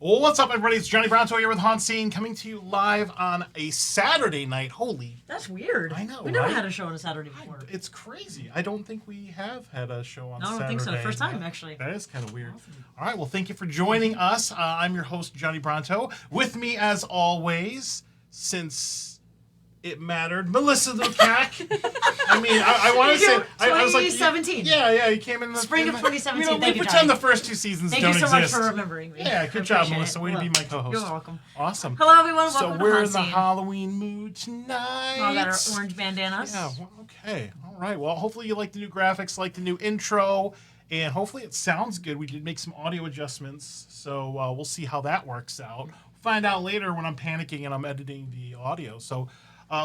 Well, what's up, everybody? It's Johnny Bronto here with HauntScene, coming to you live on a Saturday night. Holy... That's weird. I know, We never right? had a show on a Saturday before. It's crazy. I don't think we have had a show on Saturday. No, I don't think so. First time, actually. That is kind of weird. Awesome. All right, well, thank you for joining us. I'm your host, Johnny Bronto. With me, as always, since it mattered, Melissa Lukac. I mean, I want to say... I was like, 2017. Yeah, you came in the... Spring of 2017. We pretend the first two seasons don't exist. Thank you so much for remembering me. Yeah, good job, Melissa. Way to be my co-host. You're welcome. Awesome. Hello, everyone. Welcome to we're in the HauntScene. Halloween mood tonight. We all got our orange bandanas. Yeah, well, okay. All right. Well, hopefully you like the new graphics, like the new intro, and hopefully it sounds good. We did make some audio adjustments, so we'll see how that works out. Find out later when I'm panicking and I'm editing the audio. So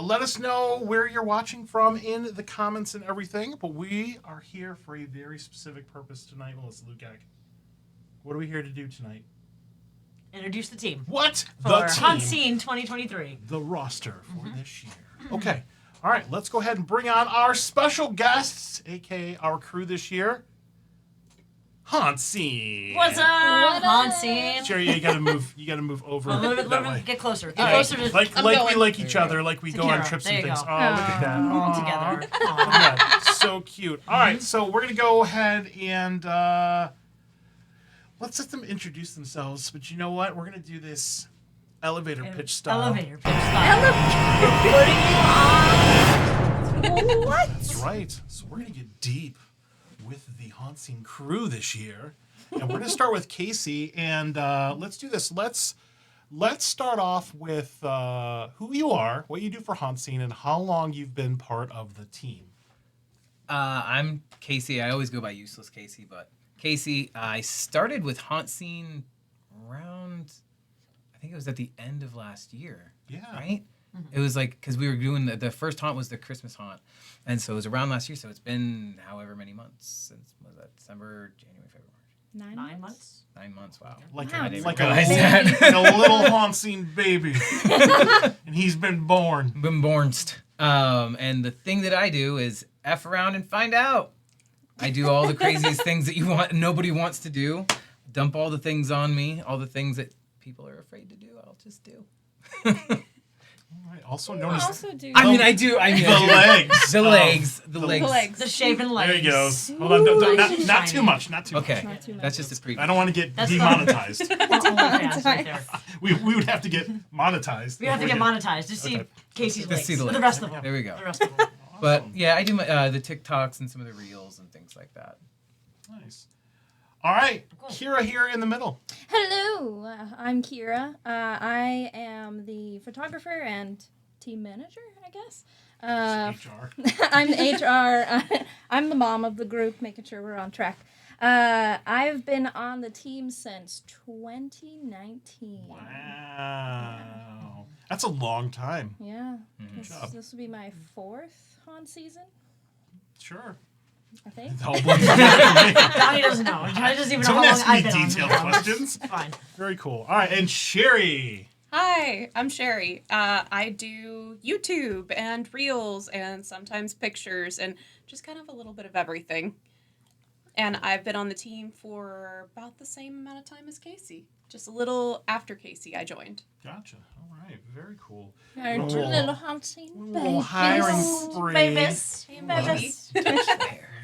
let us know where you're watching from in the comments and everything. But we are here for a very specific purpose tonight, Melissa Lukac. What are we here to do tonight? Introduce the team. What? For The team. HauntScene 2023. The roster for this year. Okay. All right. Let's go ahead and bring on our special guests, a.k.a. our crew this year. HauntScene. What's up, HauntScene? Sherry, you gotta move over. A little bit, that way. get closer. Get All closer right. to... Like we like each other, like we go on Sakura. trips There and you things. go. Oh, look at that. all Aw. together. Yeah, so cute. All right, so we're gonna go ahead and let's let them introduce themselves. But you know what? We're gonna do this elevator pitch style. Elevator pitch style. Putting you on. What? That's right. So we're gonna get deep with the HauntScene crew this year, and we're gonna start with Casey. And let's do this. Let's start off with who you are, what you do for HauntScene, and how long you've been part of the team. I'm Casey. I always go by Useless Casey, but Casey, I started with HauntScene around, I think it was at the end of last year. Yeah. Right? Mm-hmm. It was like, because we were doing, the first haunt was the Christmas haunt. And so it was around last year, so it's been however many months since, was that December, January, February, March? 9 months? 9 months, wow. Like I a didn't like realize a that. little HauntScene baby, and he's been born. Been bornst. And the thing that I do is F around and find out. I do all the craziest things that you want, nobody wants to do. Dump all the things on me, all the things that people are afraid to do, I'll just do. Also known as I do. I mean, the I do. legs. The legs. The The legs. legs. The shaven legs. There he goes. Hold on, not too much. Not too Okay, much. that's just a preview. I don't want to get That's demonetized. That's OnlyFans right there. we would have to get monetized. We have to get monetized to see Okay. Casey's To legs. see the The legs. rest of them. There we go. The rest of them. But yeah, I do the TikToks and some of the reels and things like that. Nice. All right, Cool. Kira here in the middle. Hello, I'm Kira. I am the photographer and team manager, I guess. HR. I'm HR. I'm the mom of the group, making sure we're on track. I've been on the team since 2019. Wow. That's a long time. Yeah. Good job. This will be my 4th haunt season, Sure. I think. Don't believe me. Johnny doesn't know. Johnny doesn't even know Don't how long ask me I've been on detailed the questions. Fine. Very cool. All right, and Sherry. Hi, I'm Sherry. I do YouTube and reels and sometimes pictures and just kind of a little bit of everything. And I've been on the team for about the same amount of time as Casey. Just a little after Casey I joined. Gotcha. All right, very cool. Our Cool. little haunt scene. Little hiring spree. Famous. Famous.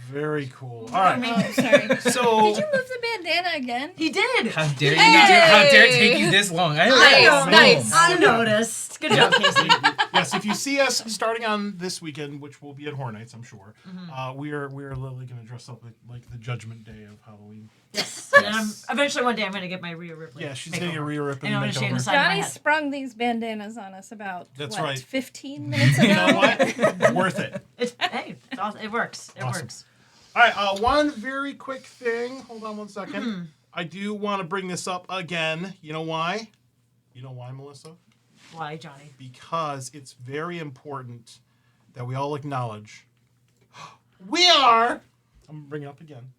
Very cool. All right. Oh, sorry. So Did you move the bandana again? He did. How dare you? How dare it take you this long? I Nice, know. nice. I noticed. Good job, Casey. yes, if you see us starting on this weekend, which will be at Horror Nights, I'm sure, we are literally going to dress up like the Judgment Day of Halloween. Yes. And eventually one day I'm going to get my Rhea Ripley. Yeah, she's getting a Rhea Ripley And I'm going to shave the makeover. side of my Johnny head. sprung these bandanas on us about, That's what, right. 15 minutes ago? You know what? Worth it. Hey, it's awesome. It works. It Awesome. works. All right, one very quick thing. Hold on one second. I do want to bring this up again. You know why? You know why, Melissa? Why, Johnny? Because it's very important that we all acknowledge we are. I'm going to bring it up again.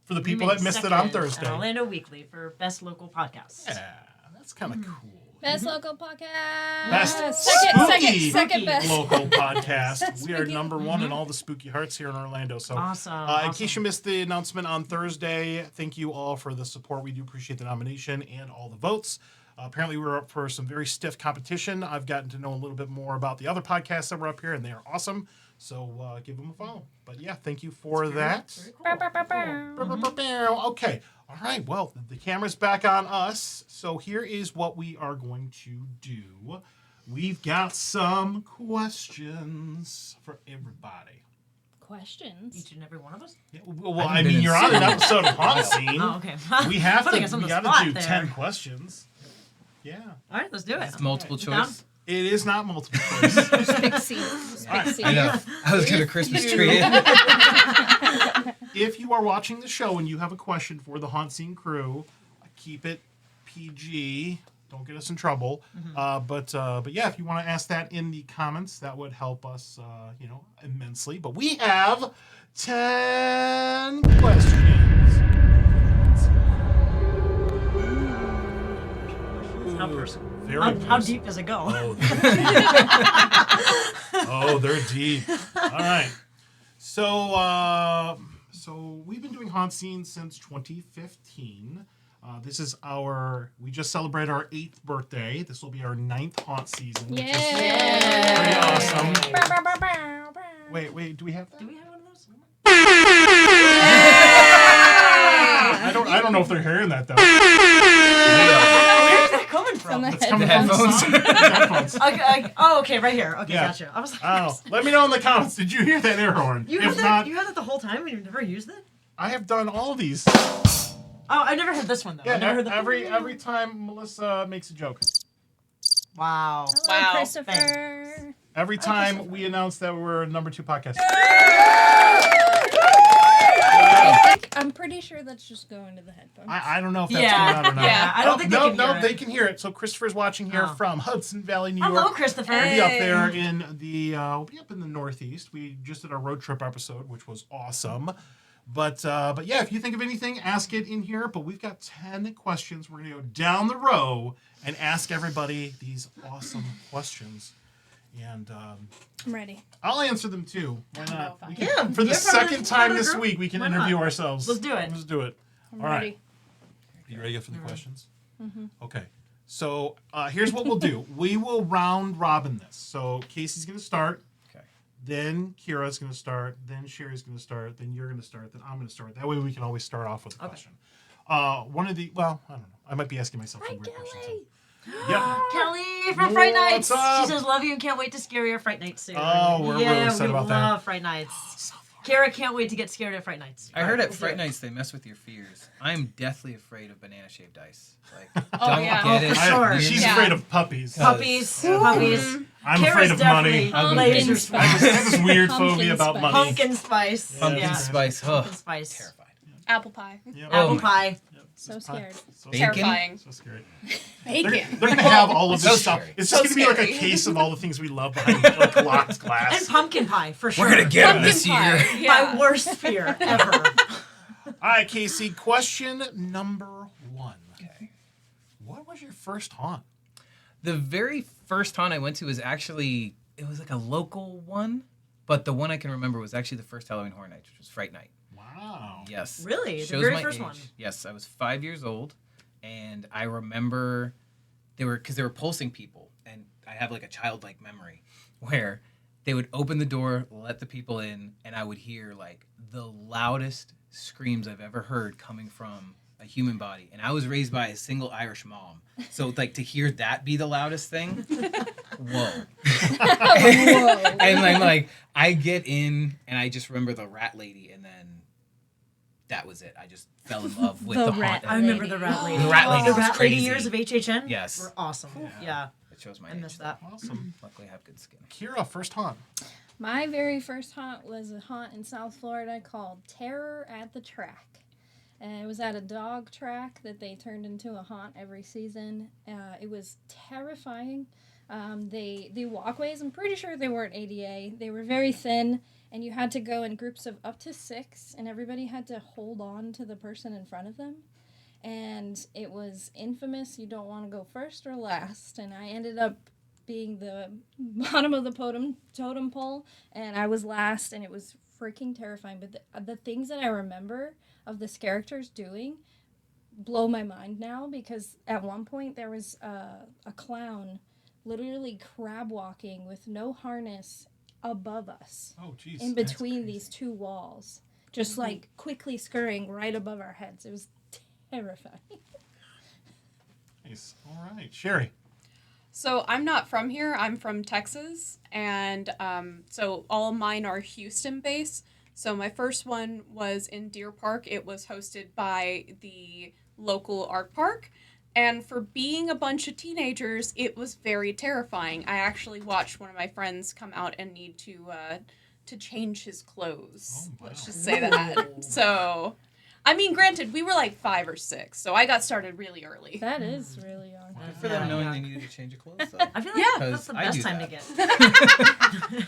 For the people that missed it on Thursday. At Orlando Weekly for Best Local Podcasts. Yeah, that's kind of cool. Best local podcast. Best second spooky best. local podcast. We are Spooky. number one in all the spooky hearts here in Orlando. So, Awesome. in case you missed the announcement on Thursday, thank you all for the support. We do appreciate the nomination and all the votes. Apparently, we were up for some very stiff competition. I've gotten to know a little bit more about the other podcasts that were up here, and they are awesome. So give them a follow. But yeah, thank you for that. Very cool. Okay. All right. Well, the camera's back on us. So here is what we are going to do. We've got some questions for everybody. Questions. Each and every one of us? Yeah, well, I I haven't mean, been you're in on an so episode of long. HauntScene. Oh, okay. We have Putting to. us on We the got to spot do there. 10 questions. Yeah. All right, let's do it. It's multiple Down? choice. It is not multiple choice. Big C. Big C. I know. I was gonna Christmas tree it. If you are watching the show and you have a question for the HauntScene crew, keep it PG. Don't get us in trouble. But yeah, if you want to ask that in the comments, that would help us, immensely. But we have 10 questions. How personal. Very How personal. deep does it go? Oh, they're deep. All right. So we've been doing HauntScene since 2015. This is we just celebrated our 8th birthday. This will be our 9th haunt season. Which is pretty awesome. Wait, do we have that? Do we have one of those? I don't know if they're hearing that though. Where's that coming From from? the It's coming The headphones. from the headphones. Okay, right here. Okay, Yeah. gotcha. I was like, I don't know. Let me know in the comments. Did you hear that air horn? you had If that. not, You had that the whole time, and you've never used it. I have done all of these. Oh, I never heard this one though. I Yeah, never heard the every time Melissa makes a joke. Wow. Hello, Wow, Christopher. Every time we announce that we're number 2 podcast. I'm pretty sure that's just going to the headphones. I don't know if that's Yeah. going on or not. Yeah, I don't think they can hear it. they can hear it. So Christopher's watching here Oh. from Hudson Valley, New Hello, York. Christopher. We'll be up there Hey. in we'll be up in the Northeast. We just did our road trip episode, which was awesome. But yeah, if you think of anything, ask it in here. But we've got 10 questions. We're gonna go down the row and ask everybody these awesome questions. And I'm ready. I'll answer them too. Why not? fine. We can- Yeah, for the you're from second the time Florida this group. week, we can Why not? interview ourselves. Let's do it. Let's do it. I'm All right. ready. You ready for the questions? Okay. So here's what we'll do. We will round robin this. So Casey's going to start. Okay. Then Kira's going to start. Then Sherry's going to start. Then you're going to start. Then I'm going to start. That way we can always start off with a Okay. question. One of the, well, I don't know. I might be asking myself some Hi, weird questions. Kelly. Yep. Kelly from Fright What's Nights. up? She says, "Love you and can't wait to scare you at Fright Nights soon." Oh, we're really excited about that. we love Fright Nights. Kara can't wait to get scared at Fright Nights. I heard All at right, Fright we'll do Nights they mess with your fears. I'm deathly afraid of banana shaved ice. Like, Oh, don't yeah. get Oh, it. for sure. She's Yeah. afraid of puppies. it. Puppies, puppies. I'm Kara's afraid of money. definitely Ugly. laser I spice. just have this weird Pumpkin phobia about spice. money. Pumpkin spice. Pumpkin Yeah. spice. Oh, Pumpkin spice. terrified. Apple pie. Yep. Oh Apple my- pie. So scared. So Bacon? Terrifying. So scary. Bacon. They're gonna have all of this So stuff. scary. It's So just gonna be like a scary. case of all the things we love behind like locked And glass. pumpkin pie, for sure. We're gonna get him Pumpkin this pie. year. Yeah. My worst fear ever. All right, Casey. Question number 1. Okay. What was your first haunt? The very first haunt I went to was actually, it was like a local one, but the one I can remember was actually the first Halloween Horror Night, which was Fright Night. Wow. Yes. Really? The Shows very my first age. one? Yes, I was 5 years old, and I remember they were pulsing people, and I have like a childlike memory where they would open the door, let the people in, and I would hear like the loudest screams I've ever heard coming from a human body. And I was raised by a single Irish mom, so like to hear that be the loudest thing, whoa. Whoa. And I'm like, I get in, and I just remember the rat lady, and then that was it. I just fell in love with The the rat haunt. I remember the rat lady. The rat lady The was rat lady crazy. years of HHN Yes. were awesome. Yeah. It shows my I age. missed that. Awesome. Luckily, I have good skin. Kira, first haunt. My very first haunt was a haunt in South Florida called Terror at the Track. It was at a dog track that they turned into a haunt every season. It was terrifying. The walkways, I'm pretty sure they weren't ADA. They were very thin, and you had to go in groups of up to 6, and everybody had to hold on to the person in front of them. and it was infamous. You don't want to go first or last, and I ended up being the bottom of the totem pole, and I was last, and it was freaking terrifying. But the things that I remember of this characters doing blow my mind now, because at one point there was a clown literally crab walking with no harness above us, Oh, jeez. in That's between crazy. these two walls, just like quickly scurrying right above our heads. It was terrifying. Nice. All right, Sherry. So I'm not from here. I'm from Texas, and so all mine are Houston based. So my first one was in Deer Park. It was hosted by the local art park, and for being a bunch of teenagers, it was very terrifying. I actually watched one of my friends come out and need to change his clothes. Oh, wow. Let's just say that. So, I mean, granted, we were like 5 or 6, so I got started really early. That is really young. For them knowing they needed to change your clothes. Though. I feel like Yeah. that's the I best do time that. to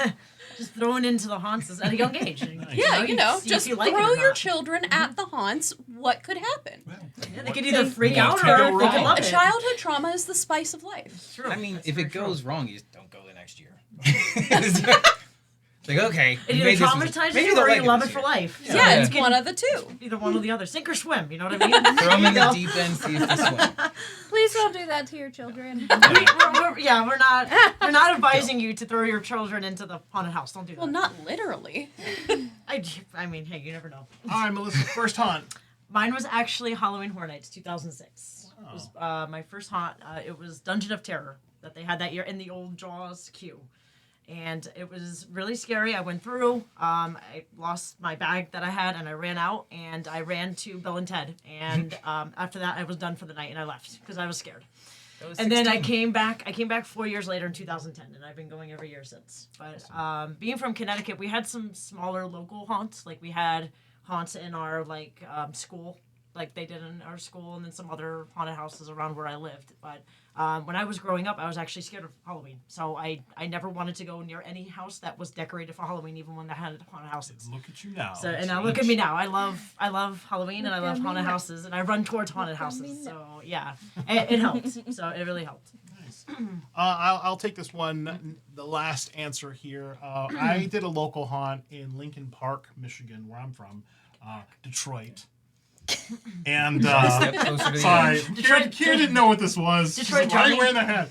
get. Just thrown into the haunts at a young age. Yeah, you know, see just if you like it throw or your not. children at the haunts. What could happen? Yeah, they could either freak What out could or go they could wrong? love A it. childhood trauma is the spice of life. It's true. I mean, That's if very it goes true. wrong, you just don't go the next year. It's like, okay. It you either made this traumatizes maybe you they'll or like you love this it for year. life. Yeah, Yeah. it's one of the two. Either one or the other. Sink or swim, you know what I mean? Throw them in There the you deep end, see if they swim. Please don't do that to your children. go. We're not advising you to throw your children into the haunted house. Don't do that. Well, not literally. I mean, hey, you never know. All right, Melissa, first haunt. Mine was actually Halloween Horror Nights 2006. Wow. It was my first haunt. It was Dungeon of Terror that they had that year in the old Jaws queue. And it was really scary. I went through. I lost my bag that I had, and I ran out, and I ran to Bill and Ted. And after that, I was done for the night, and I left because I was scared. And then I came back 4 years later in 2010, and I've been going every year since. But being from Connecticut, we had some smaller local haunts. Like we had haunts in our school, like they did in our school, and then some other haunted houses around where I lived. But when I was growing up, I was actually scared of Halloween, so I never wanted to go near any house that was decorated for Halloween, even when they had haunted houses. Look at you now. So and now look at me now. I love Halloween and I Look love at haunted me now. houses, and I run towards haunted Look at me houses. now. So yeah, it helped. So it really helped. Nice. I'll take this one. The last answer here. I did a local haunt in Lincoln Park, Michigan, where I'm from, Detroit. And Step closer to the sorry, edge. Kira didn't know what this was. She's Detroit like, why are you Johnny. wearing the hat?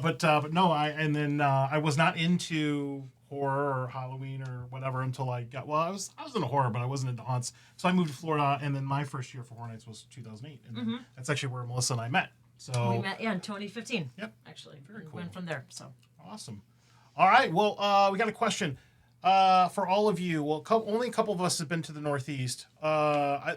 But no, I was not into horror or Halloween or whatever until I was into horror, but I wasn't into haunts. So I moved to Florida, and then my first year for Horror Nights was 2008, and then that's actually where Melissa and I met. So We met in 2015. Yep. Actually, Very and cool. went from there. So awesome. All right. Well, we got a question for all of you. Well, only a couple of us have been to the Northeast.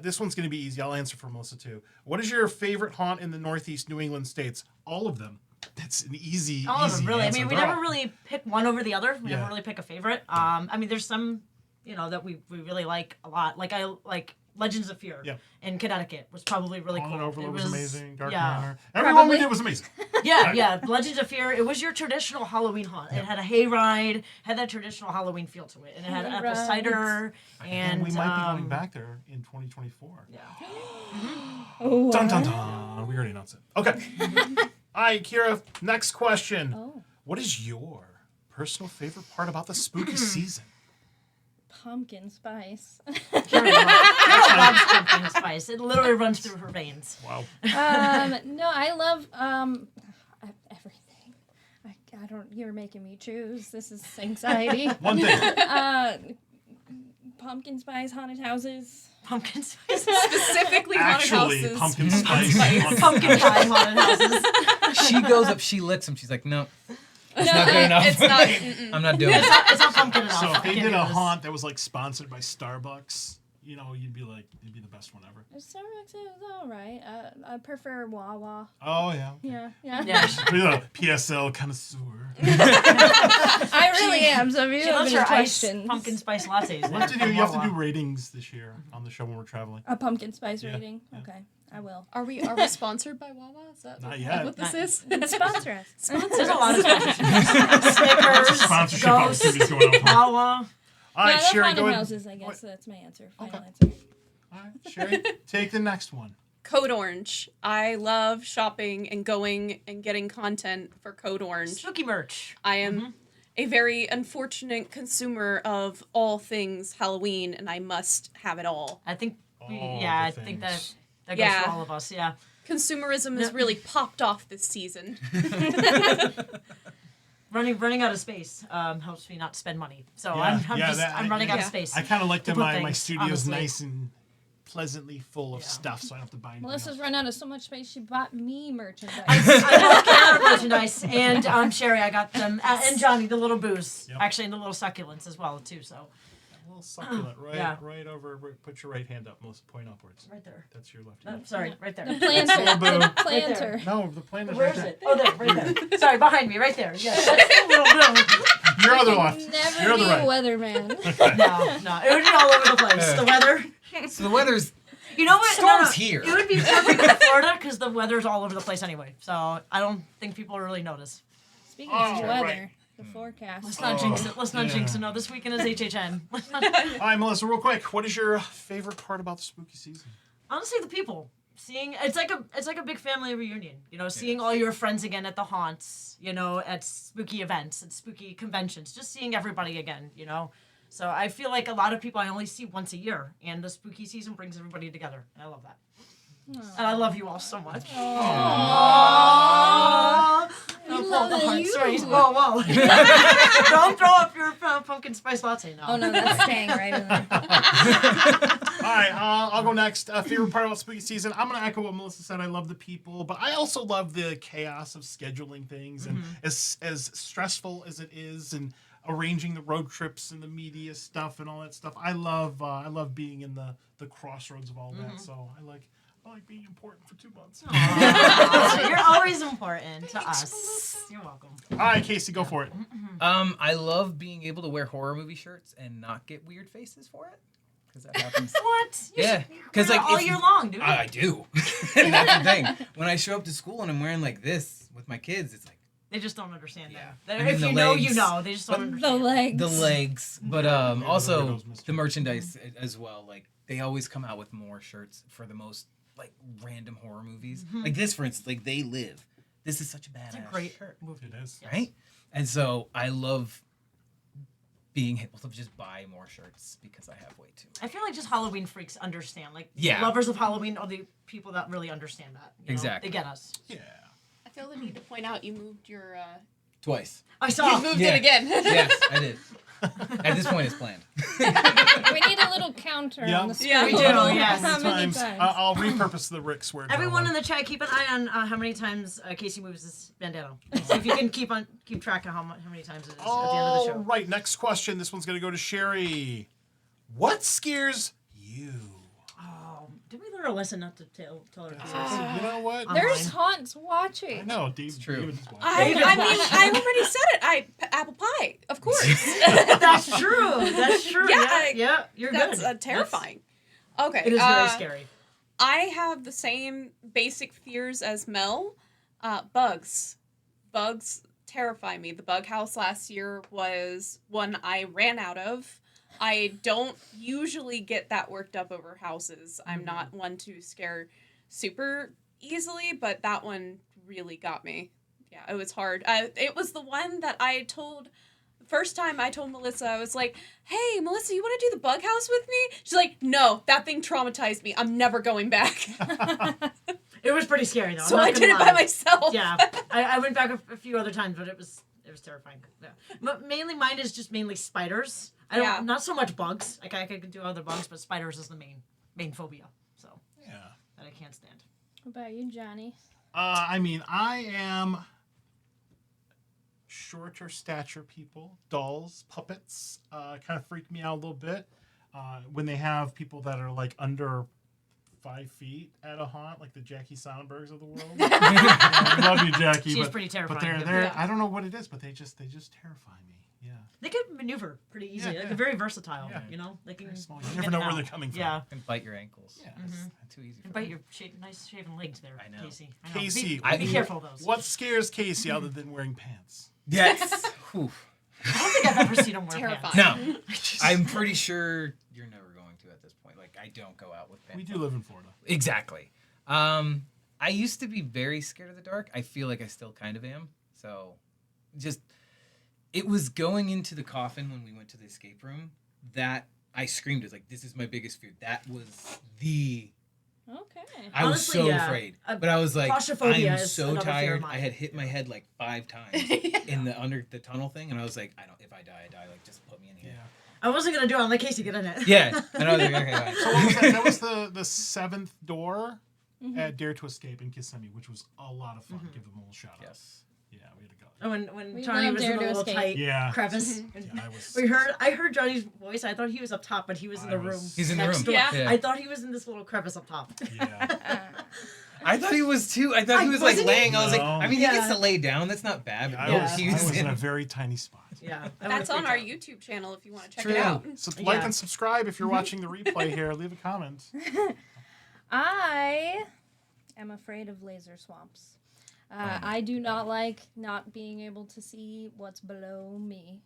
This one's going to be easy. I'll answer for Melissa too. What is your favorite haunt in the Northeast New England states? All of them. That's an easy. all of them, easy really. Answer. I mean, we They're never all- really pick one over the other. We Yeah. never really pick a favorite. I mean, there's some, that we really like a lot. Like I like Legends of Fear Yeah. in Connecticut was probably really Haunted cool. Overlord was amazing. Dark yeah. Manor. Everyone we Probably. did was amazing. Yeah. Legends of Fear. It was your traditional Halloween haunt. It had a hayride, had that traditional Halloween feel to it, and it had apple Hayrides. cider. And we might be going back there in 2024. Yeah. Oh, Dun dun dun. We already announced it. Okay. All right, Kira. Next question. Oh, What is your personal favorite part about the spooky season? pumpkin spice. Kira loves pumpkin spice. It literally runs through her veins. Wow. No, I love everything. I don't. You're making me choose. This is anxiety. One thing. Pumpkin spice, haunted houses. Pumpkin spice. Specifically haunted Actually, houses. pumpkin spice. Pumpkin pie haunted houses. She goes up, she licks him. She's like, no, it's not good enough. It's not. Mm-mm. I'm not doing it. It's not pumpkin enough. So I if they can't did do a this. haunt that was like sponsored by Starbucks, you'd be like, it'd be the best one ever. Starbucks is all right. I prefer Wawa. Oh yeah. Yeah. Yeah, You're a PSL connoisseur. I really am. So if you she have loves any her iced questions, pumpkin spice lattes. We'll have to do. You have to do ratings this year on the show when we're traveling. a pumpkin spice Yeah, rating. yeah. Okay, I will. Are we sponsored by Wawa? Is that Not what, yet. what this Not- is? Sponsor us. There's a lot of sponsorships. Snickers, Sponsorship Ghost, opportunities going on. Wawa. All No, I right, love Sherry, haunted go ahead. houses. I guess that's my answer. Final Okay. answer. All right, Sherry, take the next one. Code Orange. I love shopping and going and getting content for Code Orange. Spooky merch. I am a very unfortunate consumer of all things Halloween, and I must have it all. I think, All I the think things. that goes Yeah. for all of us. Yeah. Consumerism has really popped off this season. Running out of space helps me not spend money. So Yeah, I'm running out of yeah. space. I kind of like that To put my things, studio's honestly. nice and pleasantly full of Yeah. stuff, so I don't have to buy anything Melissa's else. run out of so much space, she bought me merchandise. I bought Kara merchandise, and Sherry, I got them, and Johnny, the little booze, Yep. actually, and the little succulents as well too. So A little succulent, right? Yeah. Right over. Put your right hand up, Melissa. Point upwards. right there. That's your left Oh, hand. sorry, right The there. planter. Boo. The planter. No, the plan is Where right is there. it? Oh, there, right there. Sorry, behind me, right there. Yes, that's a little bit. Your other left. Never Your be other a right. weatherman. No, it would be all over the place. The weather. So the weather's You know what? Storm's here. It would be perfect in Florida because the weather's all over the place anyway. So I don't think people really notice. Speaking Oh, of weather, right. the forecast. Let's not jinx it. Let's not yeah. jinx it. No, this weekend is HHN. All right, Melissa, real quick. What is your favorite part about the spooky season? Honestly, the people. Seeing it's like a big family reunion. You know, seeing all your friends again at the haunts. You know, at spooky events, at spooky conventions. Just seeing everybody again. You know. So I feel like a lot of people I only see once a year, and the spooky season brings everybody together, and I love that. And I love you all so much. Aww. Don't pull the heart strings. Whoa, whoa. Don't throw up your pumpkin spice latte now. Oh no, that's staying right in there. All right, I'll go next. Favorite part about spooky season? I'm going to echo what Melissa said. I love the people, but I also love the chaos of scheduling things, and as stressful as it is, and arranging the road trips and the media stuff and all that stuff. I love being in the crossroads of all that. So I like being important for 2 months. You're always important to us. You're welcome. All right, Casey, go for it. I love being able to wear horror movie shirts and not get weird faces for it. Because that happens. What? Yeah, Because like all if- year long, dude. I do. And that's the thing. When I show up to school and I'm wearing like this with my kids, it's like They just don't understand Yeah. that. I mean, If the you know, you legs. know. They just don't But The understand. legs. the legs, but the also weirdos, Mr. the merchandise as well. Like they always come out with more shirts for the most like random horror movies. Like this, for instance, like They Live. This is such a badass It's a great shirt, movie. It is. right? And so I love being able to just buy more shirts because I have way too. I feel like just Halloween freaks understand. Like, Yeah. lovers of Halloween are the people that really understand that. You know? Exactly. They get us. Yeah. I feel the need to point out you moved your. Twice. I saw. You moved Yeah. it again. Yes, I did. At this point, it's planned. We need a little counter Yeah. on the screen. Yeah, we do, yes. How many Sometimes times? I'll repurpose the Rick swear. Everyone in the chat, keep an eye on how many times Casey moves this bandana. See if you can keep track of how many times it is at the end of the All show. right, next question. This one's going to go to Sherry. What scares you? Oh, did we learn a lesson not to tell our viewers? You know what? There's Online. haunts watching. I know, Dave. It's true. David's watching. I David's mean, watching. I already said it. Apple pie, of course. That's true. That's true. Yeah, Yeah, you're That's good. terrifying. Okay. It is very scary. I have the same basic fears as Mel. Bugs. Bugs terrify me. The bug house last year was one I ran out of. I don't usually get that worked up over houses. I'm not one to scare super easily, but that one really got me. Yeah, it was hard. It was the one that I told... First time I told Melissa, I was like, hey, Melissa, you want to do the bug house with me? She's like, no, that thing traumatized me. I'm never going back. It was pretty scary though. So I'm I not did it gonna by lie. myself. Yeah, I went back a few other times, but it was terrifying. Yeah. But mainly mine is just mainly spiders. I don't Yeah. not so much bugs. Like I could do other bugs, but spiders is the main phobia. So Yeah. that I can't stand. What about you, Johnny? I mean, I am shorter stature people, dolls, puppets, kind of freak me out a little bit. When they have people that are like under 5 feet at a haunt, like the Jackie Sonnenbergs of the world. I love you, Jackie. She's but, pretty terrifying. But too. they're Yeah. I don't know what it is, but they just terrify me. Yeah. They can maneuver pretty easily. Yeah, Like yeah. they're very versatile. Yeah. You know, they can. Very small. get You never in know and where out. they're coming from. Yeah. And bite your ankles. Yeah. That's too easy. For And bite me. your nice shaven legs there, I know. Casey. I know. Casey, be careful of those. What scares Casey other than wearing pants? Yes. Whew. I don't think I've ever seen him wear Terrifying. pants. No, I'm pretty sure you're never going to at this point. Like, I don't go out with We panic. do live in Florida. Exactly. I used to be very scared of the dark. I feel like I still kind of am. So, just it was going into the coffin when we went to the escape room that I screamed. It's like, this is my biggest fear. That was the. Okay. I was Honestly, so yeah. afraid, but I was like, I Claustrophobia am is so another fear of tired. mine. I had hit my head like 5 times in the under the tunnel thing, and I was like, I don't. If I die, I die. Like, just put me in here. I wasn't gonna do it. I'm like, Casey, get in it. Yeah, and I was like, okay, fine. So what was that? That was the 7th door at Dare to Escape in Kissimmee, which was a lot of fun. Give them a little shout out. Yes. Yeah, we had to go. And when We Johnny love was in Dare the to little Escape. tight Yeah. crevice. Yeah, I was. I heard Johnny's voice. I thought he was up top, but he was in the room. He's in the next room. door. Yeah. I thought he was in this little crevice up top. Yeah. I thought he was too. I thought he was like wasn't he? laying. I was like, No. I mean, Yeah. he gets to lay down. That's not bad. Yeah, But I no, was, he I was was in in a very tiny spot. Yeah. I That's would've on our freaked out. YouTube channel if you want to check True. it out. So like Yeah. and subscribe if you're watching the replay here. Leave a comment. I am afraid of laser swamps. I do not like not being able to see what's below me.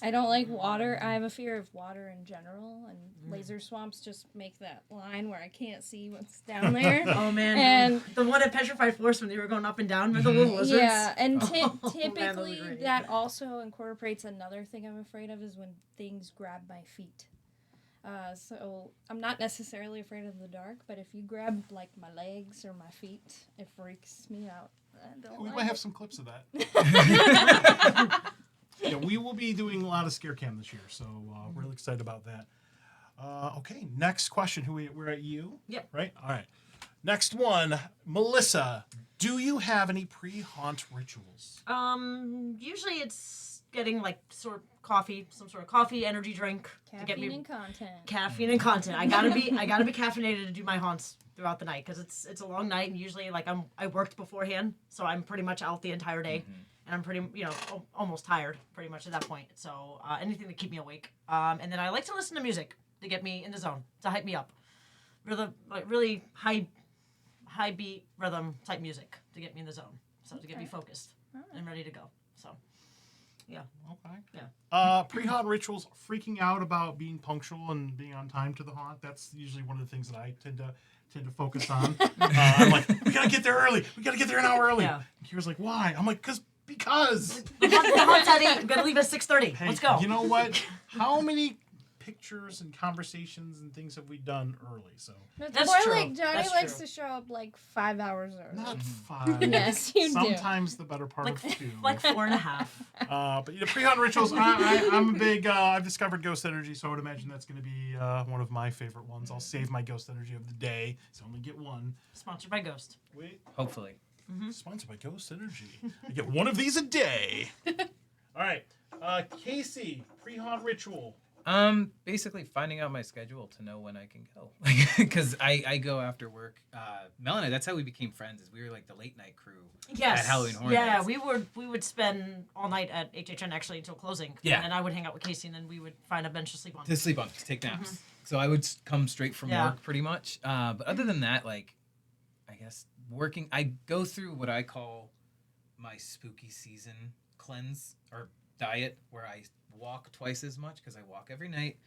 I don't like water. I have a fear of water in general, and laser swamps just make that line where I can't see what's down there. Oh man. And- the one at Petrified Forest when they were going up and down with the little lizards. Yeah, and Oh, man, that was typically great. that also incorporates another thing I'm afraid of is when things grab my feet. So I'm not necessarily afraid of the dark, but if you grab like my legs or my feet, it freaks me out. I don't We like might have it. some clips of that. Yeah, we will be doing a lot of scare cam this year, so really excited about that. Okay, next question. We're at you? Yep. Right? All right. Next one, Melissa. Do you have any pre-haunt rituals? Usually it's getting like some sort of coffee, energy drink to get Caffeine me and content. caffeine and content. I gotta be caffeinated to do my haunts throughout the night because it's a long night and usually like I worked beforehand, so I'm pretty much out the entire day. And I'm pretty, almost tired pretty much at that point. So anything to keep me awake. And then I like to listen to music to get me in the zone, to hype me up. Really high beat rhythm type music to get me in the zone. So to get me focused and ready to go. So, yeah. Okay. Yeah. Pre-haunt rituals, freaking out about being punctual and being on time to the haunt. That's usually one of the things that I tend to focus on. I'm like, we gotta get there early. We gotta get there an hour early. Yeah. And Kira's like, why? I'm like, because. The haunt's at 8. I'm gonna leave at 6:30. Hey, Let's go. You know what? How many pictures and conversations and things have we done early? So It's That's more true. like Johnny That's likes true. to show up like 5 hours early. not 5. Yes, you do. Sometimes the better part like of 2. like 4.5. But pre-haunt rituals, I'm a big. I've discovered ghost energy, so I would imagine that's going to be one of my favorite ones. I'll save my ghost energy of the day, so I only get one. Sponsored by Ghost. Wait, Hopefully. sponsored by Ghost Energy. I get one of these a day. All right, Casey, pre-haunt ritual. Basically finding out my schedule to know when I can go, because I go after work. Mel and I, that's how we became friends. Is we were like the late night crew Yes. at Halloween Horror Yeah, Nights. we would spend all night at HHN actually until closing. Yeah. And then I would hang out with Casey and then we would find a bench to sleep on. To sleep on, just take naps. So I would come straight from Yeah. work pretty much. But other than that, like, I guess working, I go through what I call my spooky season cleanse or diet, where I walk twice as much because I walk every night,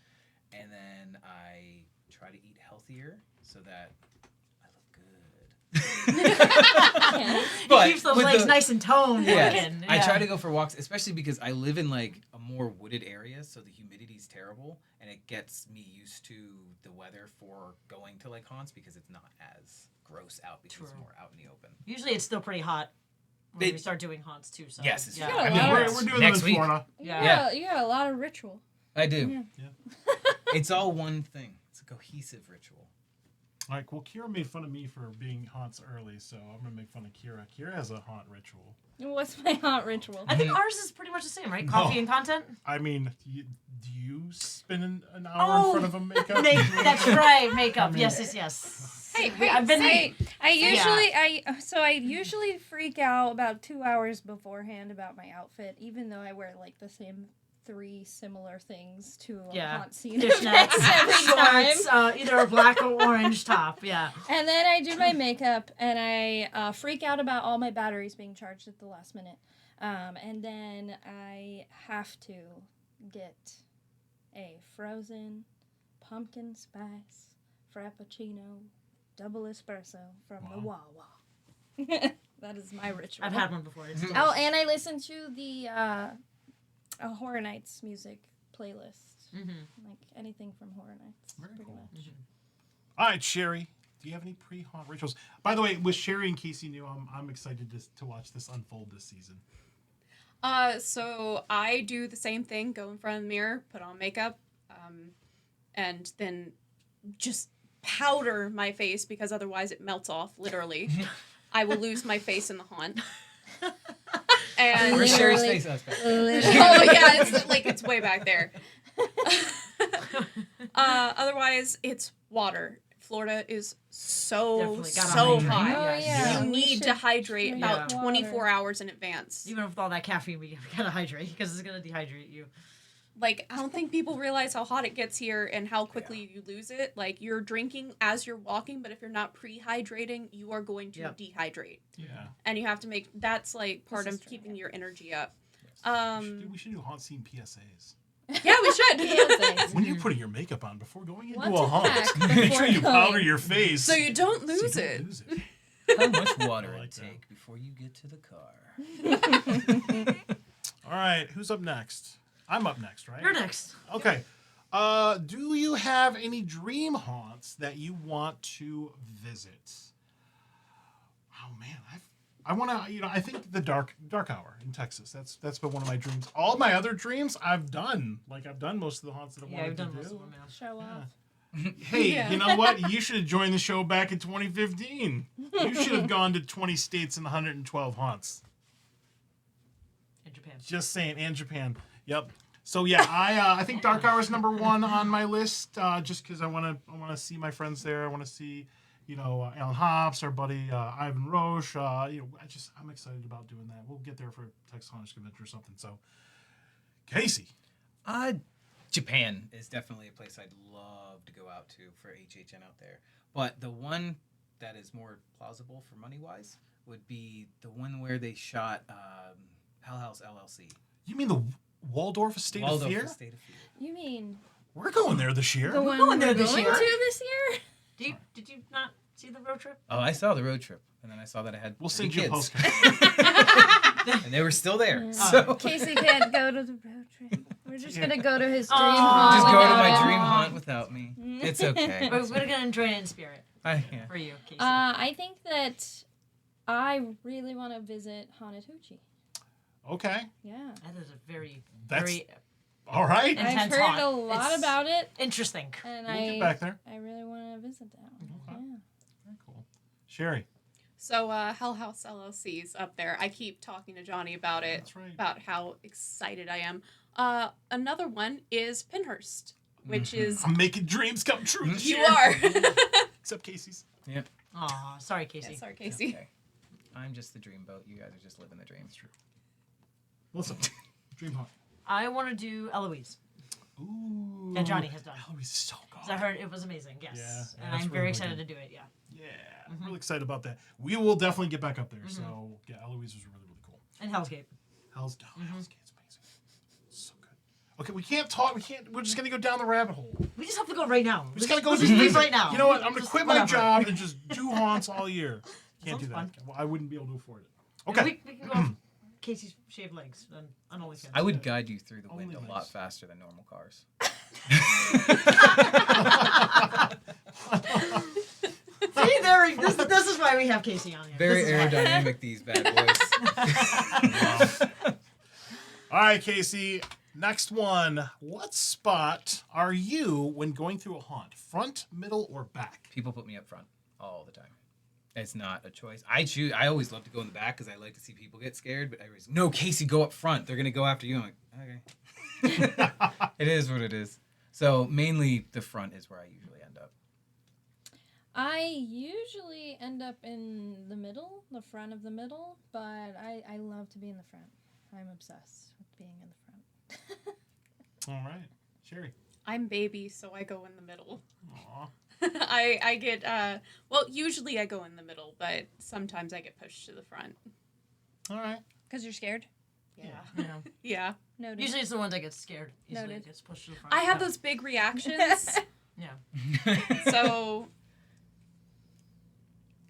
and then I try to eat healthier so that I look good. He keeps those with legs the- nice and toned. Yes. looking. I Yeah. try to go for walks, especially because I live in like a more wooded area, so the humidity's terrible, and it gets me used to the weather for going to like haunts because it's not as gross out because it's True. more out in the open. Usually it's still pretty hot when They- we start doing haunts too. So Yes, it's yeah. true. I mean, Yeah. we're doing them Next in week. Florida. Yeah. You got a lot of ritual. I do. Yeah. It's all one thing. It's a cohesive ritual. All right, well, Kira made fun of me for being haunts early, so I'm gonna make fun of Kira. Kira has a haunt ritual. What's my haunt ritual? I think ours is pretty much the same, right? Coffee No. and content. I mean, do you spend an hour in front of a makeup? That's right, makeup. I mean- yes. Hey, I've been. I usually freak out about 2 hours beforehand about my outfit, even though I wear like the same 3 similar things to a Yeah. HauntScene Fishnets, event every time. shorts, either a black or orange top. Yeah. And then I do my makeup, and I freak out about all my batteries being charged at the last minute. And then I have to get a frozen pumpkin spice frappuccino double espresso from the Wawa. That is my ritual. I've had one before. It's Oh, and I listen to the Horror Nights music playlist. Like anything from Horror Nights. Very pretty cool. much. All right, Sherry. Do you have any pre-haunt rituals? By the way, with Sherry and Casey new, I'm excited to watch this unfold this season. So I do the same thing, go in front of the mirror, put on makeup, and then just powder my face because otherwise it melts off, literally. I will lose my face in the haunt. And Where's Sherry's Literally. face? oh yeah, it's way back there. Otherwise, it's water. Florida is so Definitely gotta so hydrate. hot. Oh, yeah. You We need should to hydrate drink about water. 24 hours in advance. Even with all that caffeine, we gotta hydrate because it's gonna dehydrate you. Like, I don't think people realize how hot it gets here and how quickly you lose it. Like, you're drinking as you're walking, but if you're not pre-hydrating, you are going to dehydrate. Yeah. And you have to make, that's like part This of is keeping true. your energy up. We should do HauntScene PSAs. Yeah, we should. PSAs. When you're putting your makeup on before going into What's a a haunt, hack make sure before you going? powder your face. So you don't so lose you it. don't lose it. How much water I like it that. take before you get to the car? All right, who's up next? I'm up next, right? You're next. Okay. Do you have any dream haunts that you want to visit? Oh man, I want to. I think the dark hour in Texas. That's been one of my dreams. All my other dreams I've done. Like I've done most of the haunts that I Yeah, wanted I've to done do. most of them now. Show off. Hey, Yeah. you know what? You should have joined the show back in 2015. You should have gone to 20 states and 112 haunts. In Japan. Just saying, and Japan. Yep. So yeah, I think Dark Hour is number one on my list, just because I want to see my friends there. I want to see, Alan Hops, our buddy Ivan Roche. I'm excited about doing that. We'll get there for Texas Haunters Convention or something. So, Casey. Japan is definitely a place I'd love to go out to for HHN out there. But the one that is more plausible for money-wise would be the one where they shot Hell House LLC. You mean the Waldorf Estate of Fear? Estate of Fear. You mean We're going there this year. the one going we're there this going year. to this year? Did you not see the road trip? Oh, I saw the road trip, and then I saw that I had We'll 3 send you a kids, postcard. and they were still there. Yeah. So Casey can't go to the road trip. We're just gonna go to his dream Aw. haunt. just go to without my him. dream haunt without me. It's okay. We're gonna enjoy it in spirit Yeah. for you, Casey. I think that I really want to visit Haunted Hoochie. Okay. Yeah. That is a very, That's- very All right. And- I've Intense heard haunt. a lot It's- about it, interesting. and We'll get back there. I really want to visit that one. Okay. Yeah. Very cool. Sherry. So Hell House LLC's up there. I keep talking to Johnny about it, That's right. about how excited I am. Another one is Pinhurst, which is I'm making dreams come true this you year. are. Except Casey's. Aw, sorry, Casey. Yeah, sorry, Casey. Okay. I'm just the dreamboat. You guys are just living the dream. True. Listen, dream haunt. I want to do Eloise. Ooh. That Johnny has done. Eloise is so good. 'Cause I heard it was amazing. Yes. Yeah, and that's I'm really very excited good. to do it. Yeah. Yeah, I'm really excited about that. We will definitely get back up there. So yeah, Eloise was really, really cool. And Hell's Gate. Hell's Gate's amazing. So good. Okay, we can't talk. We're just gonna go down the rabbit hole. We just have to go right now. We just gotta go Let's do just leave this right now. You know what? I'm gonna Just quit my whatever. job and just do haunts all year. Can't do Sounds that. fun. Well, I wouldn't be able to afford it. And Okay. We can go Casey's shaved legs on OnlyFans. I would guide you through the Only wind a legs. lot faster than normal cars. See, there. This is why we have Casey on here. Very This is why. aerodynamic, these bad boys. All right, Casey. Next one. What spot are you when going through a haunt? Front, middle, or back? People put me up front all the time. It's not a choice. I always love to go in the back because I like to see people get scared. But everybody's no, Casey, go up front. They're gonna go after you. I'm like, okay. It is what it is. So mainly the front is where I usually end up. I usually end up in the middle, the front of the middle, but I love to be in the front. I'm obsessed with being in the front. All right, Sherry. I'm baby, so I go in the middle. Aw. I get well, usually I go in the middle, but sometimes I get pushed to the front. All right. Because you're scared? Yeah. Yeah. Yeah. Noted. Usually it's the one that gets scared. Usually Noted. it gets pushed to the front. I have but- those big reactions Yeah. So,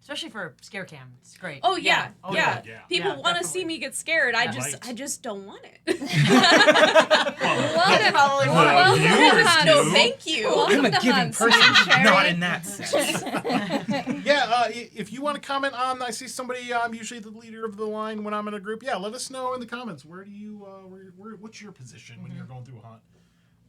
Especially for scare cam, it's great. oh yeah, Oh, yeah. yeah. People Yeah, want to see definitely. me get scared. I Right. just don't want it. Welcome, Probably Well, welcome to viewers Hunt. No, do. thank you. Welcome I'm a to giving Hunt, person, Sherry. not in that sense. Yeah, if you want to comment on, I see somebody. I'm usually the leader of the line when I'm in a group. Yeah, let us know in the comments. Where do you? What's your position when you're going through a haunt?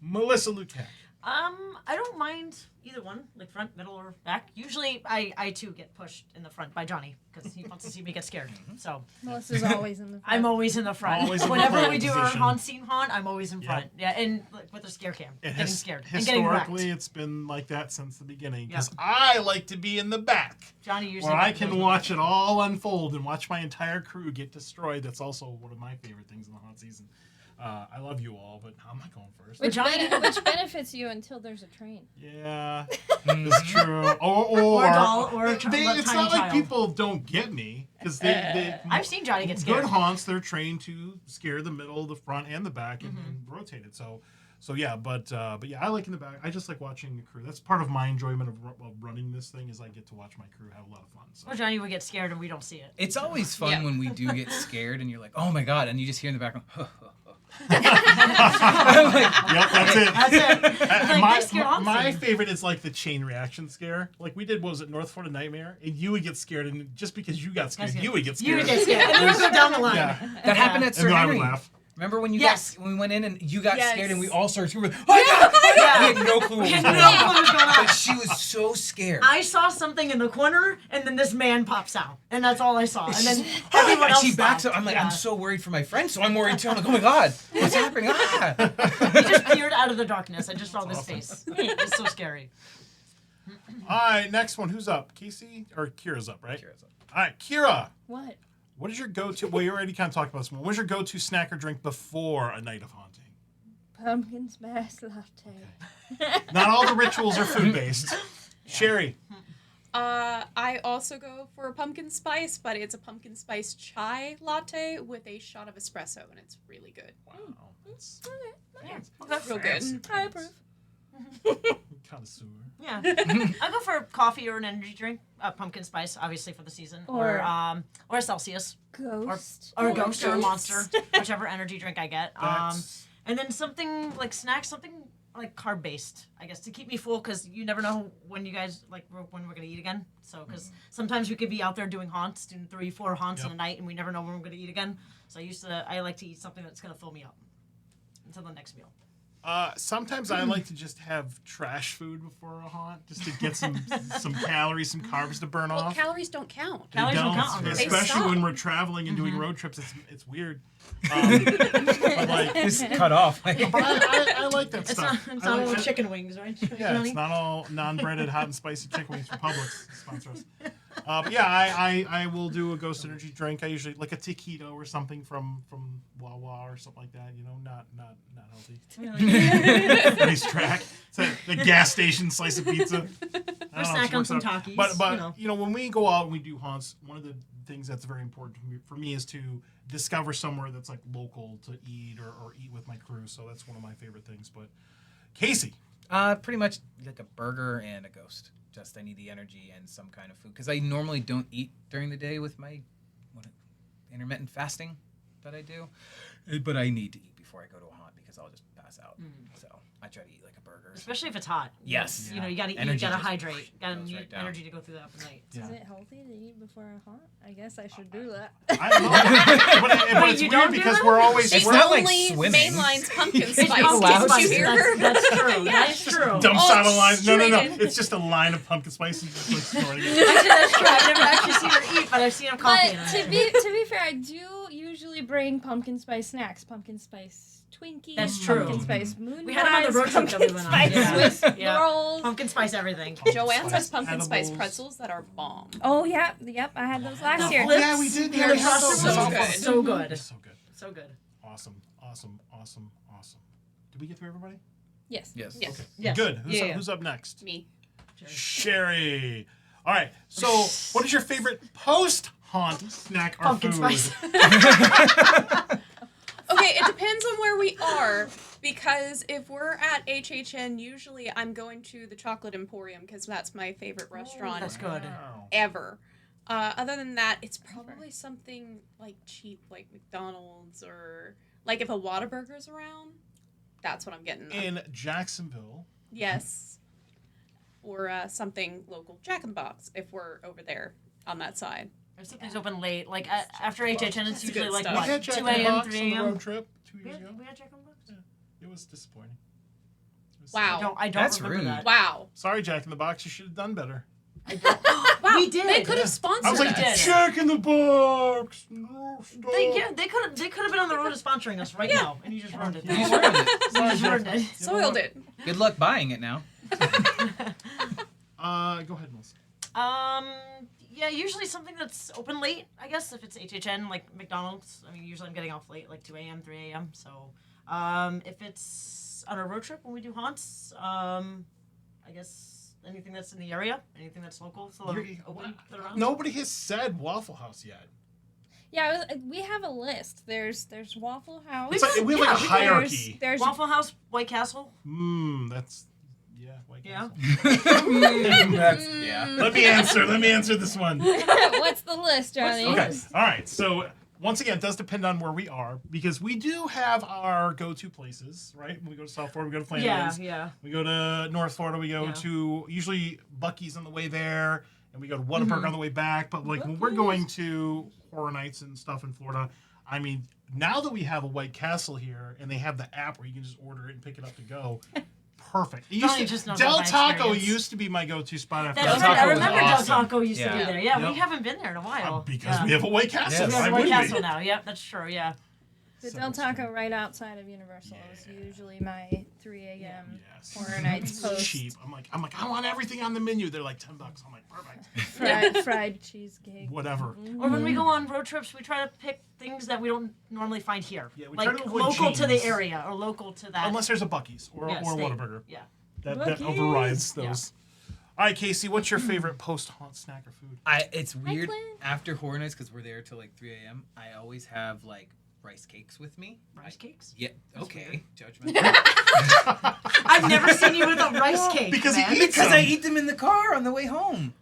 Melissa Lutek. I don't mind either one, like front, middle, or back. Usually, I too get pushed in the front by Johnny because he wants to see me get scared. So Melissa's always in the front. I'm always in the front. Always in the Whenever front we do our position. HauntScene haunt, I'm always in Yep. front. Yeah, and like, with a scare cam, And getting scared and getting historically, wrecked. it's been like that since the beginning. Because Yep. I like to be in the back, Johnny usually. where I goes can in the watch back. it all unfold and watch my entire crew get destroyed. That's also one of my favorite things in the haunt season. I love you all, but I'm not going first. Which, Johnny- which benefits you until there's a train. Yeah, it's true. Or doll, or a it's tiny not like child. people don't get me because they I've seen Johnny get scared. good haunts. They're trained to scare the middle, the front, and the back, and rotate it. So yeah, but yeah, I like in the back. I just like watching the crew. That's part of my enjoyment of running this thing is I get to watch my crew have a lot of fun. So. Or Johnny would get scared and we don't see it. It's always fun Yeah. when we do get scared and you're like, oh my god, and you just hear in the background, I'm like, Yep, that's it. That's it. It's like, my, they scared my, my HauntScene. favorite is like the chain reaction scare. Like we did, what was it, North Florida Nightmare? And you would get scared, and just because you got scared, you would get scared. You would get scared. And then we go down the line. Yeah. that happened at And Sir then I would Henry. laugh. Remember when you Yes. when we went in and you got Yes. scared and we all started screaming, oh my god, oh my god. We had no clue what We was had going no on. clue what was going on. But she was so scared. I saw something in the corner, and then this man pops out, and that's all I saw. And then everyone and else she backs stopped. up. I'm like, Yeah. I'm so worried for my friend, so I'm worried too. I'm like, oh my god, what's happening? Ah. He just peered out of the darkness. I just saw this awesome. face. It's so scary. All right, next one. Who's up? Casey or Kira's up, right? Kira's up. All right, Kira. What? What is your go-to? Well, you already kind of talked about this one. What is your go-to snack or drink before a night of haunting? Pumpkin spice latte. Not all the rituals are food-based. Sherry. I also go for a pumpkin spice, but it's a pumpkin spice chai latte with a shot of espresso, and it's really good. Wow, that's Real good. fancy. I approve. Connoisseur. Yeah. I'll go for coffee or an energy drink. Pumpkin spice, obviously, for the season. Or a Celsius. Ghost. Or a ghost or a monster. Whichever energy drink I get. That's And then something like snacks, something like carb based, I guess, to keep me full, because you never know when you guys when we're gonna eat again. So because sometimes we could be out there doing haunts, doing 3-4 haunts in a night, and we never know when we're gonna eat again. So I like to eat something that's gonna fill me up until the next meal. sometimes I like to just have trash food before a haunt, just to get some calories, some carbs to burn Well, off. calories don't count. They Calories don't count on this. They especially when stop. we're traveling and doing road trips. It's weird. But like, Just cut off. but I like that It's stuff. not I like all that- chicken wings, right? Yeah, Johnny? it's not all non-breaded hot and spicy chicken wings from Publix sponsor us. But yeah, I will do a Ghost Energy drink. I usually like a taquito or something from Wawa or something like that. You know, not healthy. Racetrack. It's a gas station slice of pizza. I don't know, snack it on works some out. Takis, But you know. when we go out and we do haunts, one of the things that's very important for me is to discover somewhere that's like local to eat or eat with my crew. So that's one of my favorite things. But Casey. Pretty much like a burger and a ghost. Just I need the energy and some kind of food because I normally don't eat during the day with my intermittent fasting that I do, but I need to eat before I go to a haunt because I'll just pass out. So I try to eat like a burger. Especially if it's hot. Yes. You know, you gotta eat, you Energy gotta just hydrate. Gotta goes need right down. energy to go through that for night. Yeah. Is it healthy to eat before a haunt? I guess I should do that. I don't know. but Wait, it's you weird don't do because that? we're always It's we're not like Only swimming. mainline's pumpkin It's spice. pumpkin allowed Did you spice. hear? That's true. That's true. dumps Oh, out a line. No. straight in. It's just a line of pumpkin spice and just like snorting it. Actually, that's true. I've never actually seen her eat, but I've seen her coffee. But to be fair, I do usually bring pumpkin spice snacks, pumpkin spice Twinkies, That's true. pumpkin spice moon We had them on the road trip that we went on. pumpkin Yeah. spice Swiss Yeah. rolls. Pumpkin spice everything. Joanne's has pumpkin spice edibles. pretzels that are bomb. Oh yeah, yep, I had those last year. Oh, yeah, we did. Yeah, Yeah, we had those. So So good. So good. It's so good. So good. Awesome. Did we get through everybody? Yes. Yes. Yes. Okay. Yes. Good. Yeah. Who's up next? Me. Sherry. All right. So, what is your favorite post-haunt snack or Pumpkin food? spice. Okay, Okay, it depends on where we are. Because if we're at HHN, usually I'm going to the Chocolate Emporium because that's my favorite restaurant That's good. Wow. ever. Other than that, it's probably something like cheap, like McDonald's or like if a Whataburger's around, that's what I'm getting. In Jacksonville. Yes. Or something local, Jack in the Box, if we're over there on that side. If something's open late, like after HHN, it's That's usually good like stuff. We what, had Jack 2 in the a.m., Box 3 on the a.m. road trip 2 We years had, ago. we had Jack in the Box? It was disappointing. It was Wow. I don't That's remember rude. that. Wow. Sorry, Jack in the Box. You should have done better. Wow. We did. They could Yeah. have sponsored I was like, us. did. Jack in the Box. No, stop. They could have been on the road to sponsoring us right now, and you just ruined it. You just ruined it. You just ruined it. Soiled it. Good luck buying it now. Go ahead, Melissa. Yeah, usually something that's open late, I guess, if it's HHN, like McDonald's. I mean, usually I'm getting off late, like 2 a.m., 3 a.m. So, if it's on a road trip when we do haunts, I guess anything that's in the area, anything that's local, so You're- open. that are around. Nobody has said Waffle House yet. Yeah, we have a list. There's Waffle House. It's like, we have like a Yeah, hierarchy. There's Waffle House, White Castle. That's White Yeah. Castle. Yeah. Let me answer this one. what's the list, Johnny? Okay. All right. So once again, it does depend on where we are because we do have our go-to places, right? When we go to South Florida, we go to Flanders. Yeah. We go to North Florida. We go Yeah. to usually Buc-ee's on the way there, and we go to Whataburger on the way back. But like when we're Buc-ee's. going to Horror Nights and stuff in Florida, I mean, now that we have a White Castle here and they have the app where you can just order it and pick it up to go. Perfect. It used Johnny to- just knows Del about my Taco experience. used to be my go-to spot after That's Del right. I Taco was remember awesome. Del Taco used to Yeah. be there. Yeah, Yep. we haven't been there in a while. because yeah. we have a White Castle. Yes. We Why have a White wouldn't we? Castle now. Yep, that's true. Yeah. The So Del it's Taco good. right outside of Universal is usually my 3 a.m. Yes. Horror Nights It's post. cheap. I'm like, I want everything on the menu. They're like $10. I'm like, perfect. fried cheesecake. Whatever. Or when we go on road trips, we try to pick things that we don't normally find here. Yeah, we like try to avoid local to the chains. area or local to that. Unless there's a Buc-ee's or Yeah, a state. Whataburger. Yeah. That Buc-ee's. overrides those. All right, Casey, what's your favorite post-haunt snack or food? It's weird Clint. after Horror Nights because we're there till like 3 a.m. I always have like rice cakes with me. Rice cakes? Yeah. Okay. Judgment. I've never seen you with a rice cake. Because he man. eats Because I them. eat them in the car on the way home.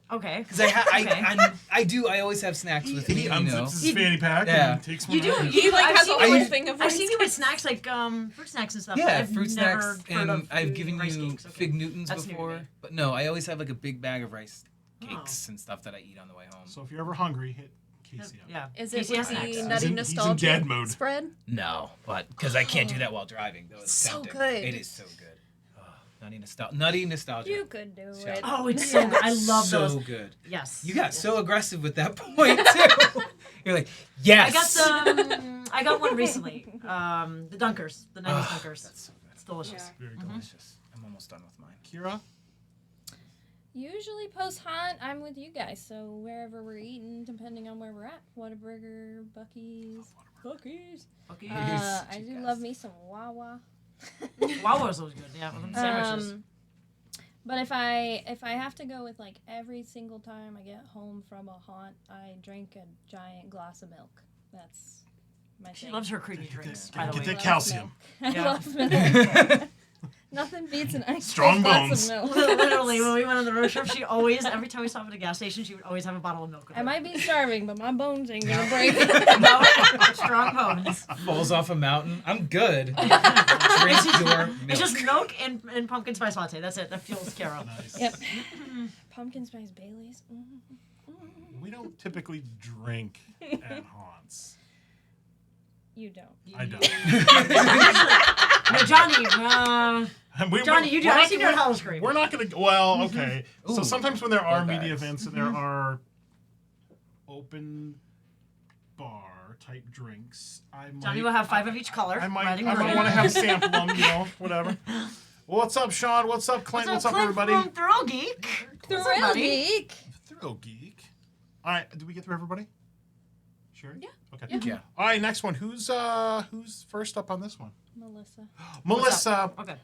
Okay. Because I do. I always have snacks with me. He You know. unzips his fanny pack Yeah. and takes one You do. out. He like I've has a seen whole you with- thing of I've seen you with rice snacks like fruit snacks and stuff. but Yeah, I've fruit never snacks, heard and of I've food given rice you cakes. Okay. Fig Newtons That's new to before. me. But no, I always have like a big bag of rice Oh. cakes and stuff that I eat on the way home. So if you're ever hungry, hit Casey up. Yeah. Is it Casey has with snacks. the He's Nutty in Nostalgia dead mode. spread? No, but because I can't do that while driving, though. It's So tempting. good. It is so good. Oh, nutty nostalgia. You could do Shout it. out. Oh, it's so good. I love so those. good. Yes. You got so aggressive with that point too. You're like, yes. I got one recently. The Dunkers, the 90s Dunkers. That's so good. It's delicious. Yeah. Very Delicious. I'm almost done with mine. Kira? Usually post hunt, I'm with you guys. So wherever we're eating, depending on where we're at, Whataburger, Buc-ee's. Buc-ee's. Okay. I do love me some Wawa. Wawa's always good. Yeah, with them sandwiches. But if I have to go with like every single time I get home from a haunt, I drink a giant glass of milk. That's my She thing. loves her creamy drinks, by the Get way. the Love calcium. milk. I Yeah. love milk. Nothing beats an ice Strong cold bones. glass of milk. Literally, when we went on the road trip, she always, every time we stopped at a gas station, she would always have a bottle of milk with I her. might be starving, but my bones ain't gonna break. No, strong bones. Falls off a mountain. I'm good. Drink your milk. It's just milk and pumpkin spice latte. That's it. That fuels Kara. Nice. Yep. Pumpkin spice Baileys. We don't typically drink at haunts. You don't. I don't. No, Johnny. Johnny, you do. we're I've not seen you at gonna- Hollis Creek. We're not going to. Well, okay. So Ooh, sometimes when there are blood media bags. events and there are open bar type drinks, I might. Johnny will have 5 of each color. I might red and green. want to have sample them, whatever. Well, what's up, Sean? What's up, Clint? What's up, Clint everybody? From Thrill Geek. Thrill What's up, buddy? Geek. Thrill Geek. All right, did we get through everybody? Sure. Yeah. Okay. Yeah. All right, next one. Who's first up on this one? Melissa. Melissa. Okay.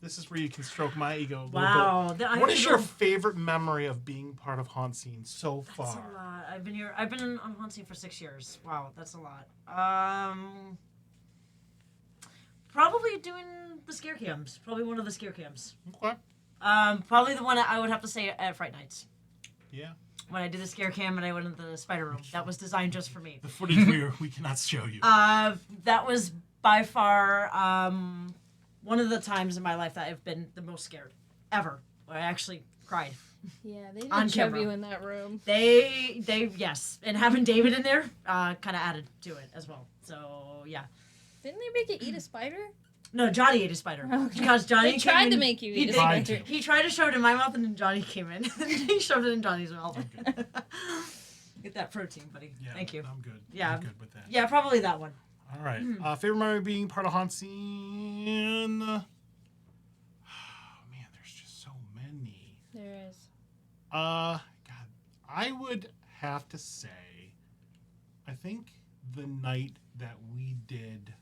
This is where you can stroke my ego a little Wow. bit. What is your favorite memory of being part of HauntScene so far? That's a lot. I've been on HauntScene for 6 years. Wow, that's a lot. Probably doing the scare cams. Probably one of the scare cams. Okay. Probably the one I would have to say at Fright Nights. Yeah. When I did the scare cam and I went into the spider room. That was designed just for me. The footage we cannot show you. That was by far one of the times in my life that I've been the most scared ever. Where I actually cried. Yeah, they On didn't shove camera. you in that room. They yes, and having David in there kind of added to it as well. So yeah. Didn't they make you eat a spider? No, Johnny ate a spider. Okay. Because Johnny They tried came to in- make you he eat a did- Tried spider. to. He tried to shove it in my mouth, and then Johnny came in. and he shoved it in Johnny's mouth. Get that protein, buddy. Yeah, Thank you. I'm good. Yeah. I'm good with that. Yeah, probably that one. All right. Favorite memory being part of HauntScene? Oh, man, there's just so many. There is. God, I would have to say, I think the night that we did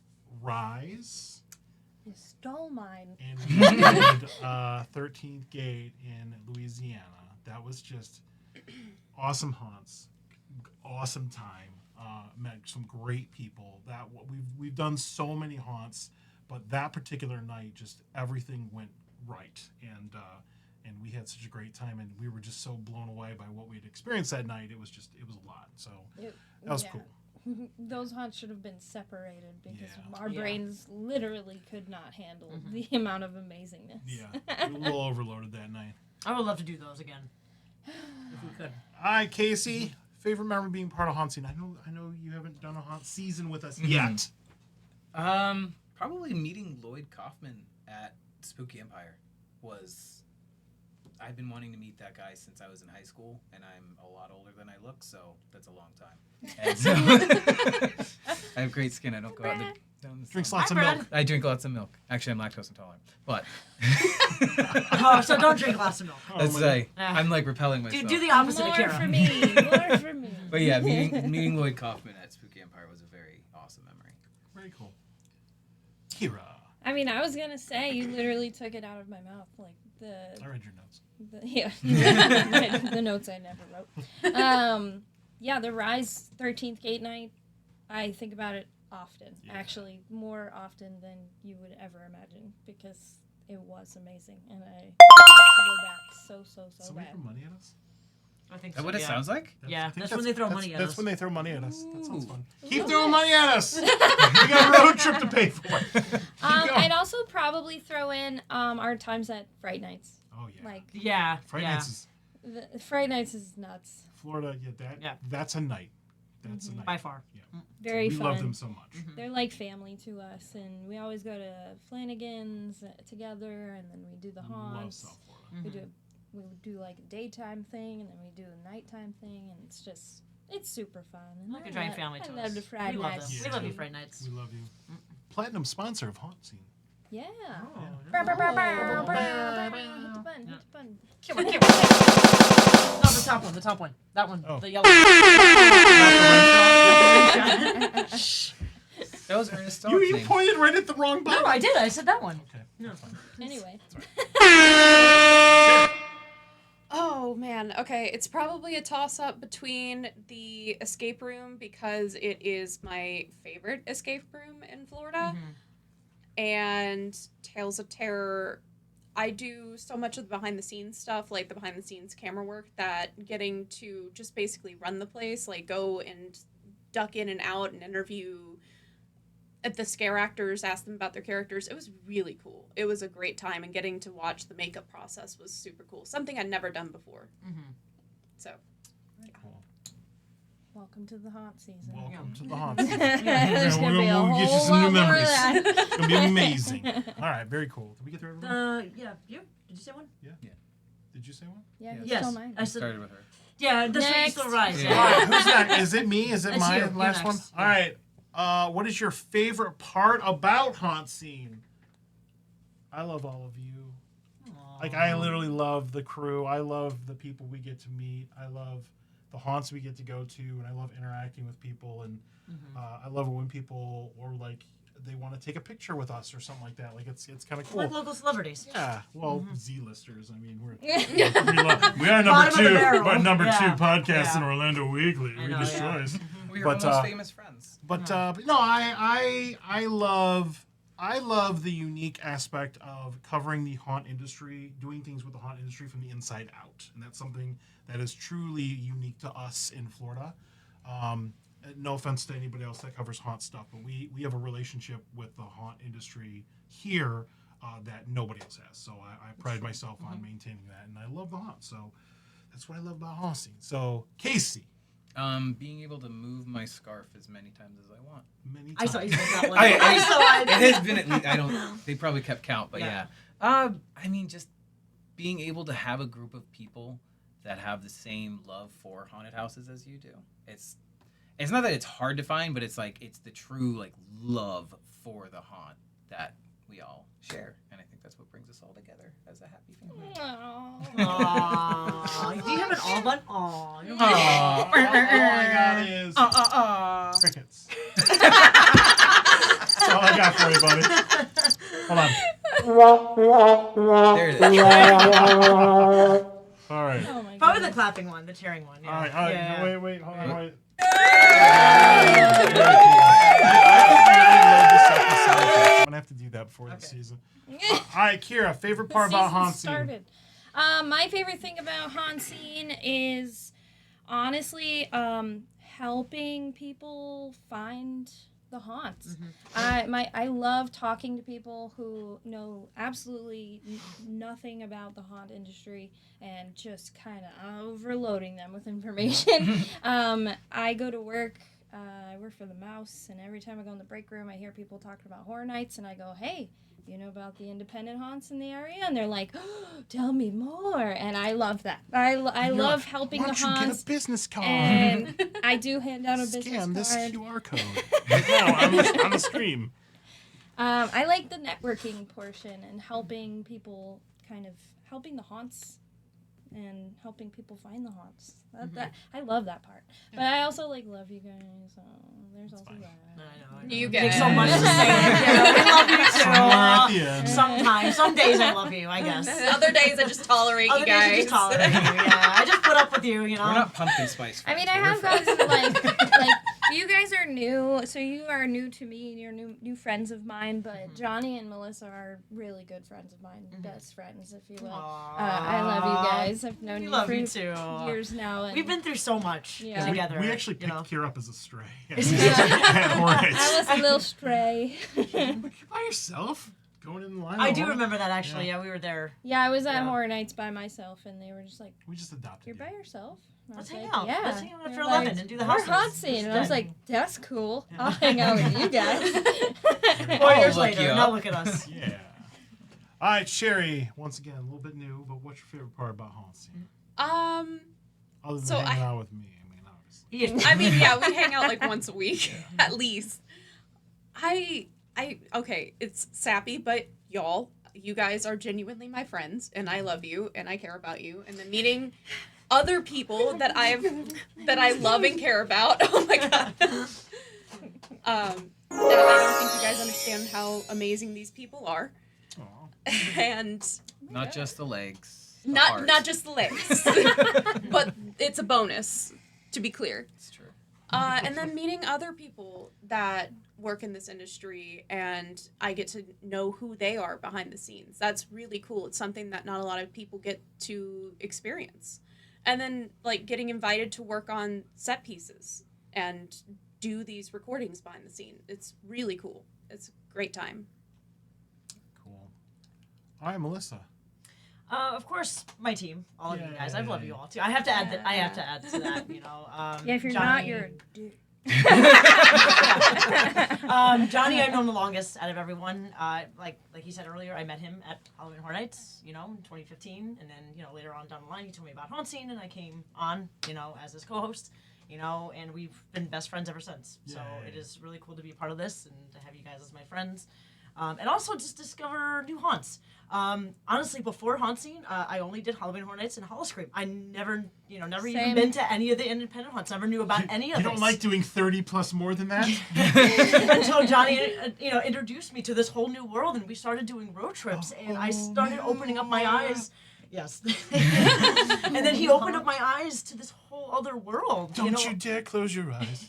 Rise You stole mine. and we did 13th Gate in Louisiana. That was just awesome haunts, awesome time. Met some great people. That we've done so many haunts, but that particular night, just everything went right, and we had such a great time, and we were just so blown away by what we'd experienced that night. It was a lot. So that was Yeah. cool. Those haunts should have been separated because Yeah. our Yeah. brains literally could not handle the amount of amazingness. Yeah, we were a little overloaded that night. I would love to do those again. If we could. All right, Casey. Favorite memory being part of HauntScene. I know you haven't done a haunt season with us yet. Probably meeting Lloyd Kaufman at Spooky Empire was. I've been wanting to meet that guy since I was in high school, and I'm a lot older than I look, so that's a long time. And so I have great skin. I don't go out down the Drinks sun. lots of Hi, milk. Brad. I drink lots of milk. Actually, I'm lactose intolerant, but Oh, so don't drink lots of milk. that's my like I'm like repelling myself. Do the opposite of More Kara. for me. More for me. But yeah, meeting Lloyd Kaufman at Spooky Empire was a very awesome memory. Very cool. Kira. I mean, I was gonna say you literally took it out of my mouth, like I read your notes. the notes I never wrote. Yeah, the Rise 13th Gate night. I think about it often, Yeah. actually more often than you would ever imagine, because it was amazing, and I want to go back so Somebody bad. throw money at us? I think Is that so, what it yeah. sounds like? Yeah, I think that's when they throw money at That's us. when they throw money at us. That sounds Ooh. fun. Keep throwing money at us. We got a road trip to pay for. Keep going. I'd also probably throw in our times at Fright Nights. Oh yeah. Like Yeah. Fright yeah. Nights is the Fright Nights is nuts. Florida. Yeah, that's a night. That's a night. By far. Very we fun. love them so much. They're like family to us, and we always go to Flanagan's together, and then we do the Love haunts. South Florida. We do like a daytime thing, and then we do a nighttime thing, and it's super fun. And Like a I giant love- family to I love us. the Friday We love nights. them. Yeah. We love you, Friday nights. We love you. Platinum sponsor of HauntScene. Yeah. Oh, Bow, bow, bow, bow, bow, yeah. bow. Hit the button, hit the button. Come on, come on. No, the top one. That one. Oh. The yellow one. Shh. That was Ernest You Stark. pointed right at the wrong button. No, I did. I said that one. Okay. No. Anyway. Oh man, okay. It's probably a toss up between the escape room because it is my favorite escape room in Florida and Tales of Terror. I do so much of the behind the scenes stuff, like the behind the scenes camera work, that getting to just basically run the place, like go and duck in and out and interview the scare actors, ask them about their characters. It was really cool. It was a great time, and getting to watch the makeup process was super cool. Something I'd never done before. So, Cool. Welcome to the haunt season. Welcome to the HauntScene. There's gonna be a we'll get you whole some new lot more of memories. that. It's gonna be amazing. All right, very cool. Did we get through everyone? Yeah. You? Did you say one? Did you say one? Yeah, you Yes. stole mine. I said. Started with her. Yeah. This one Next. still rise. Yeah. All right, who's next? Is it me? Is it It's my you. You're last one? next. All right. What is your favorite part about HauntScene? I love all of you. Like, I literally love the crew. I love the people we get to meet. I love the haunts we get to go to, and I love interacting with people. And I love it when people, or like they want to take a picture with us or something like that. Like it's kind of cool. Like local celebrities. Yeah, well, Z-listers. I mean, we are Bottom number of the two, barrel. but number Yeah. two podcast in Yeah. Orlando Weekly. I know, Reader's yeah. Choice. We're But, almost famous friends. But no, I love the unique aspect of covering the haunt industry, doing things with the haunt industry from the inside out, and that's something that is truly unique to us in Florida. No offense to anybody else that covers haunt stuff, but we have a relationship with the haunt industry here that nobody else has. So I pride myself on maintaining that, and I love the haunt. So that's what I love about HauntScene. So Casey, Being able to move my scarf as many times as I want. many times. I saw you did that one. I saw It has been at least, I don't, they probably kept count, but Yeah. I mean, just being able to have a group of people that have the same love for haunted houses as you do. It's not that it's hard to find, but it's like, it's the true, like, love for the haunt that we all share. And I think that's what brings us all together as a happy family. Aww. Do you have an all button? Aww. You're All I got is crickets. That's all I got for you, buddy. Hold There it is. on. All right. Oh my Probably god. the clapping one, the cheering one. Yeah. All right. Yeah. No, wait. Hold on. Wait. I'm gonna have to do that before the season. All right, Kira. Favorite part about Season HauntScene? started. My favorite thing about HauntScene is honestly helping people find the haunts. I love talking to people who know absolutely nothing about the haunt industry and just kind of overloading them with information. I go to work. I work for the Mouse, and every time I go in the break room, I hear people talking about horror nights, and I go, "Hey, you know about the independent haunts in the area?" And they're like, oh, "Tell me more." And I love that. I love helping Why the don't you haunts. get a business card? And I do hand out a business Scan this card. QR code right now on the stream. I like the networking portion and helping people, kind of helping the haunts and helping people find the haunts. That I love that part. But I also love you guys. So there's also fine. that. I know. You It guys. takes so much to say it. You know, I love you too. Somewhere at the end. Sometimes, some days I love you, I guess. Other days I just tolerate Other you days guys. I just tolerate you. Yeah, I just put up with you. You know. We're not pumpkin spice I friends, mean, I but have we're guys friends. like you guys are new, so you are new to me and you're new friends of mine. But Johnny and Melissa are really good friends of mine, best friends, if you will. I love you guys. I've known We you love for you too. years now. And We've been through so much Yeah. together. We actually you picked know. Kira up as a stray. I was a little stray. By yourself? Going in the line? I of do horror? remember that actually. Yeah, we were there. Yeah, I was at Yeah. Horror Nights by myself, and they were just like, We just adopted "You're you. by yourself?" And I Let's was hang like, out. Yeah. Let's hang out after They're 11 like, and do the We're houses. hot scene, and I was Then. like, "That's cool. I'll hang out with you guys." 4 I'll years look later, you now up. look at us. Yeah. All right, Sherry. Once again, a little bit new, but what's your favorite part about HauntScene? Other than So hanging out with me, I mean, obviously. Yeah. I mean, yeah, we hang out like once a week at least. Okay, it's sappy, but y'all, you guys are genuinely my friends, and I love you, and I care about you, and then meeting other people that I love and care about. Oh my god. I don't think you guys understand how amazing these people are, Aw. and Not just the legs. The not heart. not just the legs, but it's a bonus, to be clear. It's true. And then meeting other people that work in this industry, and I get to know who they are behind the scenes. That's really cool. It's something that not a lot of people get to experience. And then, like, getting invited to work on set pieces and do these recordings behind the scene. It's really cool. It's a great time. Cool. All right, Melissa. Of course, my team, all of you guys. I love Yay. you all too. I have to add that. I have to add to that. You know. Yeah, if you're Johnny, not, you're a dude. Johnny, I've known the longest out of everyone. Like he said earlier, I met him at Halloween Horror Nights, you know, in 2015, and then later on down the line, he told me about HauntScene, and I came on, as his co-host, and we've been best friends ever since. So Yay. it is really cool to be a part of this and to have you guys as my friends. and also just discover new haunts. Honestly, before HauntScene, I only did Halloween Horror Nights and Howl-O-Scream. I never even Same. been to any of the independent haunts. Never knew about any of You this. don't like doing 30 plus more than that? Until Johnny, introduced me to this whole new world, and we started doing road trips, and I started opening up my eyes. Yes. And then he opened up my eyes to this whole other world. Don't you dare close your eyes.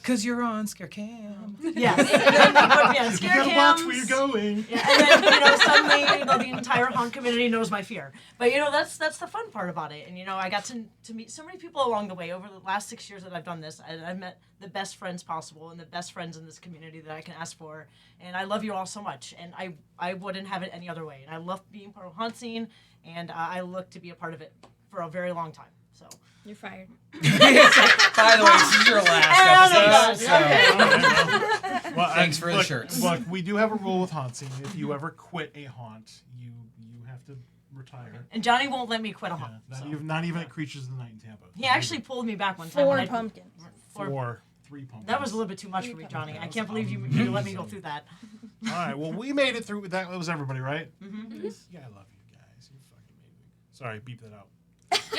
Cause you're on Scare Cam. Yes. And then he put me on You scare gotta watch cams. where you're going. Yeah, and then suddenly the entire haunt community knows my fear. But that's the fun part about it. And I got to meet so many people along the way over the last 6 years that I've done this. I've met the best friends possible and the best friends in this community that I can ask for. And I love you all so much. And I wouldn't have it any other way. And I love being part of HauntScene, and I look to be a part of it for a very long time. So. You're fired. By the way, this is your last episode. So. Well, Thanks for the shirts. Look, we do have a rule with HauntScene. If you ever quit a haunt, you have to retire. And Johnny won't let me quit a haunt. Not even at Creatures of the Night in Tampa. He actually pulled me back one time. 4 when pumpkins. 3 pumpkins. That was a little bit too much for me, Johnny. I can't believe you let me go through that. All right, well, we made it through. That was everybody, right? Mm-hmm. Yeah, I love you guys. You're fucking amazing. Sorry, beep that out. Do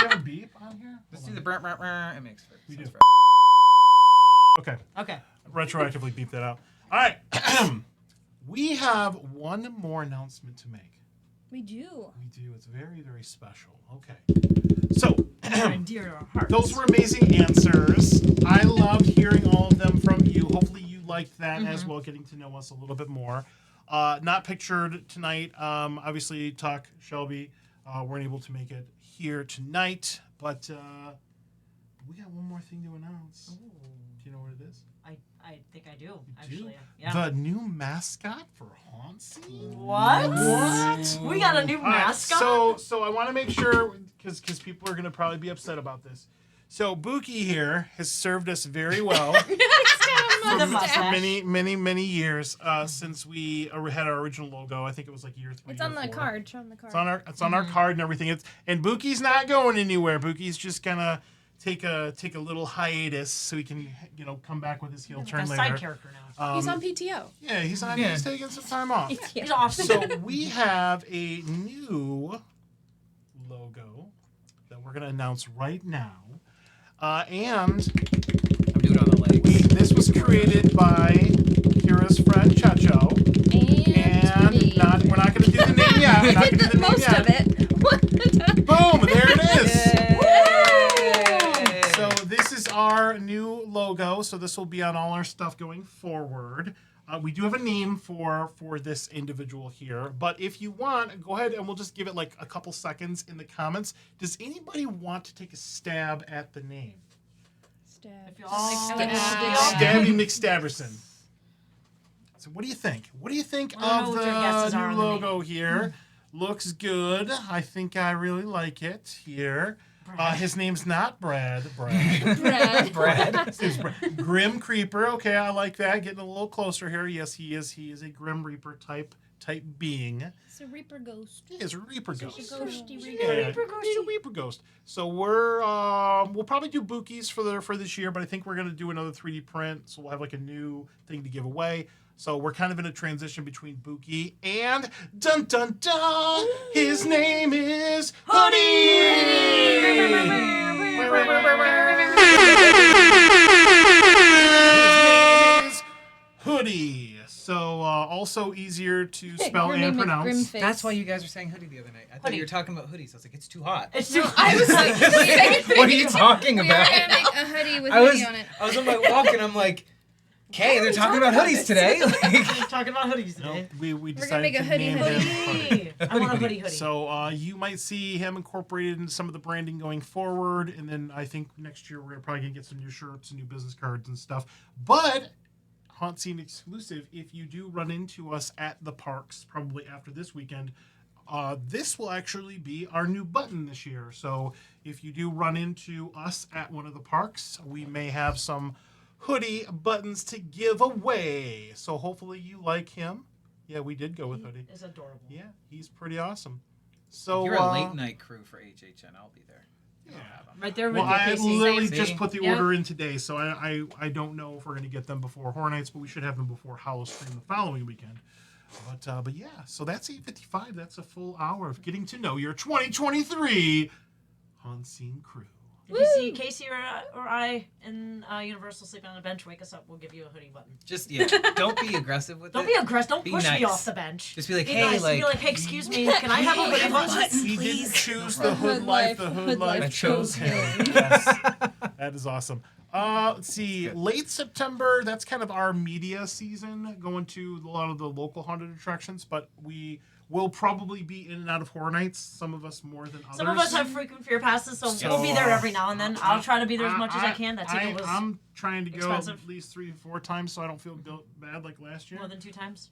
you have a beep on here? Let's Hold do on. the brr, brr, brr. It makes for We do. sense. Okay. Okay. Retroactively beep that out. All right. We have one more announcement to make. We do. We do. It's very, very special. Okay. So, Near and dear to our hearts. those were amazing answers. I loved hearing all of them from you. Hopefully you liked that as well, getting to know us a little bit more. Not pictured tonight. Obviously, Tuck, Shelby weren't able to make it here tonight, but we got one more thing to announce. Ooh. Do you know what it is? I think I do, You do? actually. Yeah. The new mascot for HauntScene? What? What? We got a new All right, mascot? so I want to make sure, because people are going to probably be upset about this. So Buki here has served us very well The for mustache. many years since we had our original logo. I think it was like year 3. It's or on the 4. card. Show 'em the card. It's on our card and everything. And Buki's not going anywhere. Buki's just gonna take a little hiatus so he can come back with his heel Like turn a later. side character now. He's on PTO. Yeah, he's taking some time off. He's off. So we have a new logo that we're gonna announce right now, and I'm doing it on the legs. this was created by Kira's friend Chacho. And me. we're not going to do the name yet. We're not Did going to do the name most yet. of it. Boom! There it is. Yay! So this is our new logo. So this will be on all our stuff going forward. We do have a name for this individual here, but if you want, go ahead and we'll just give it like a couple seconds in the comments. Does anybody want to take a stab at the name? Stab. If you all Stabby McStabberson. So what do you think? What do you think I of don't know what your guesses the are new on the name. logo here? Looks good. I think I really like it here. His name's not Brad. Brad. Brad. His name's Brad. Grim Creeper. Okay, I like that. Getting a little closer here. Yes, he is. He is a Grim Reaper type being. It's a Reaper ghost. He is a Reaper ghost. It's a ghosty Yeah, Reaper. he's a Reaper ghost. So we'll probably do Bookies for this year, but I think we're gonna do another 3D print. So we'll have like a new thing to give away. So we're kind of in a transition between Buki and dun dun dun. His name is Hoodie. So also easier to spell Grimmy and pronounce. McGrimface. That's why you guys were saying hoodie the other night. I thought Hoodie. you were talking about hoodies. I was like, it's too hot. It's too. I was like, What are you talking We are about? gonna make a hoodie with I was hoodie on it. I was on my walk and I'm like, okay, they're talking about hoodies today. We're Like, talking about hoodies No, today. we gonna decided make a to hoodie name hoodie. him Hoodie. I want a hoodie. So you might see him incorporated into some of the branding going forward, and then I think next year we're probably gonna get some new shirts and new business cards and stuff. But HauntScene exclusive, if you do run into us at the parks, probably after this weekend, this will actually be our new button this year. So if you do run into us at one of the parks, we may have some hoodie buttons to give away. So hopefully you like him. Yeah, we did go with hoodie. It's adorable. Yeah, he's pretty awesome. So you're a late night crew for HHN. I'll be there. Yeah. Right there with Well, you, I Casey. literally Same. just put the Yeah. order in today, so I don't know if we're gonna get them before Horror Nights, but we should have them before HauntScene the following weekend. But yeah, so that's 8:55. That's a full hour of getting to know your 2023 HauntScene crew. If you see Casey or I in Universal sleeping on a bench, wake us up. We'll give you a hoodie button. Just don't be aggressive with Don't it. be aggressive. Don't Be push me nice. off the bench. Just be like, Be hey, nice. like, Be like, hey, excuse me, can I have a hoodie button? He didn't choose The the hood life. The hood life chose him. Yes. That is awesome. Let's see. Good. Late September, that's kind of our media season, going to a lot of the local haunted attractions, but we will probably be in and out of Horror Nights, some of us more than others. Some of us have frequent fear passes, so So, we'll be there every now and then. I'll try to be there as much as I I- can. That ticket was I'm trying to go expensive. at least 3 or 4 times so I don't feel bad like last year. more than 2 times.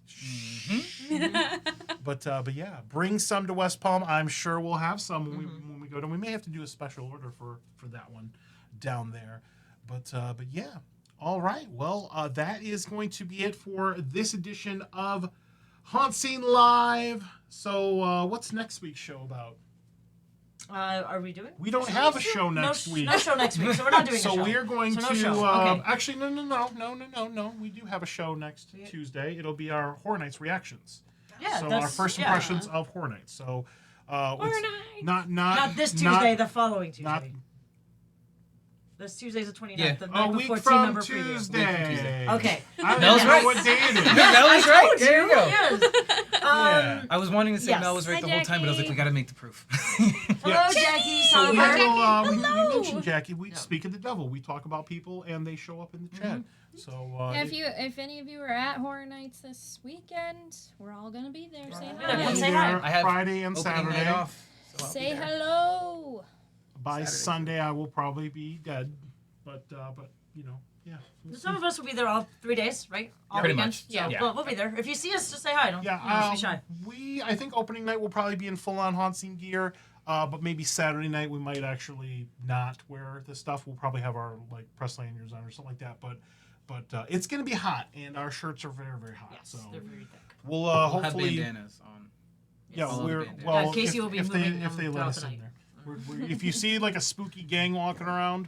But yeah, bring some to West Palm. I'm sure we'll have some when we go down. We may have to do a special order for that one down there. But yeah, all right. Well, that is going to be it for this edition of HauntScene Live. So what's next week's show about? Are we doing? We don't have a show next week. No show next week, so we're not doing a show. So we are going So no to show. Okay. actually no. We do have a show next Tuesday. It'll be our Horror Nights reactions. Yeah, So our that's- first yeah. impressions of Horror Nights. So it's not Not this Tuesday, the following Tuesday. not This Tuesday's the 29th, Yeah. the a night week before team from member preview. Tuesday. Okay. I don't Mel's even know right. what day it is. Mel was I right. told There you go. Yes. Yeah. I was wanting to say Yes. Mel was right Hi, the whole time, but I was like, Jackie. we got to make the proof. Hello, Yeah. Jackie. So we, Songbird. will, we Hello. mentioned Jackie. We Yeah. speak of the devil. We talk about people, and they show up in the chat. So Yeah, if any of you are at Horror Nights this weekend, we're all gonna be there. Say Yeah, we'll come be say there hi. I have Friday and Opening night Saturday. off. So I'll be Say there. hello. By Saturday. Sunday, I will probably be dead, but you know, yeah. we'll Some see. of us will be there all 3 days, right? All Pretty weekend. much. So Yeah. we'll be there. If you see us, just say hi. Don't, Yeah, don't be shy. I think opening night will probably be in full-on HauntScene gear, but maybe Saturday night we might actually not wear the stuff. We'll probably have our like press lanyards on or something like that. But it's gonna be hot, and our shirts are very very hot. Yes, So they're very thick. we'll We'll have hopefully bandanas on. yeah All of the we're bandanas. well Casey if, will be if they moving if they them let throughout us the in night. there. If you see like a spooky gang walking around,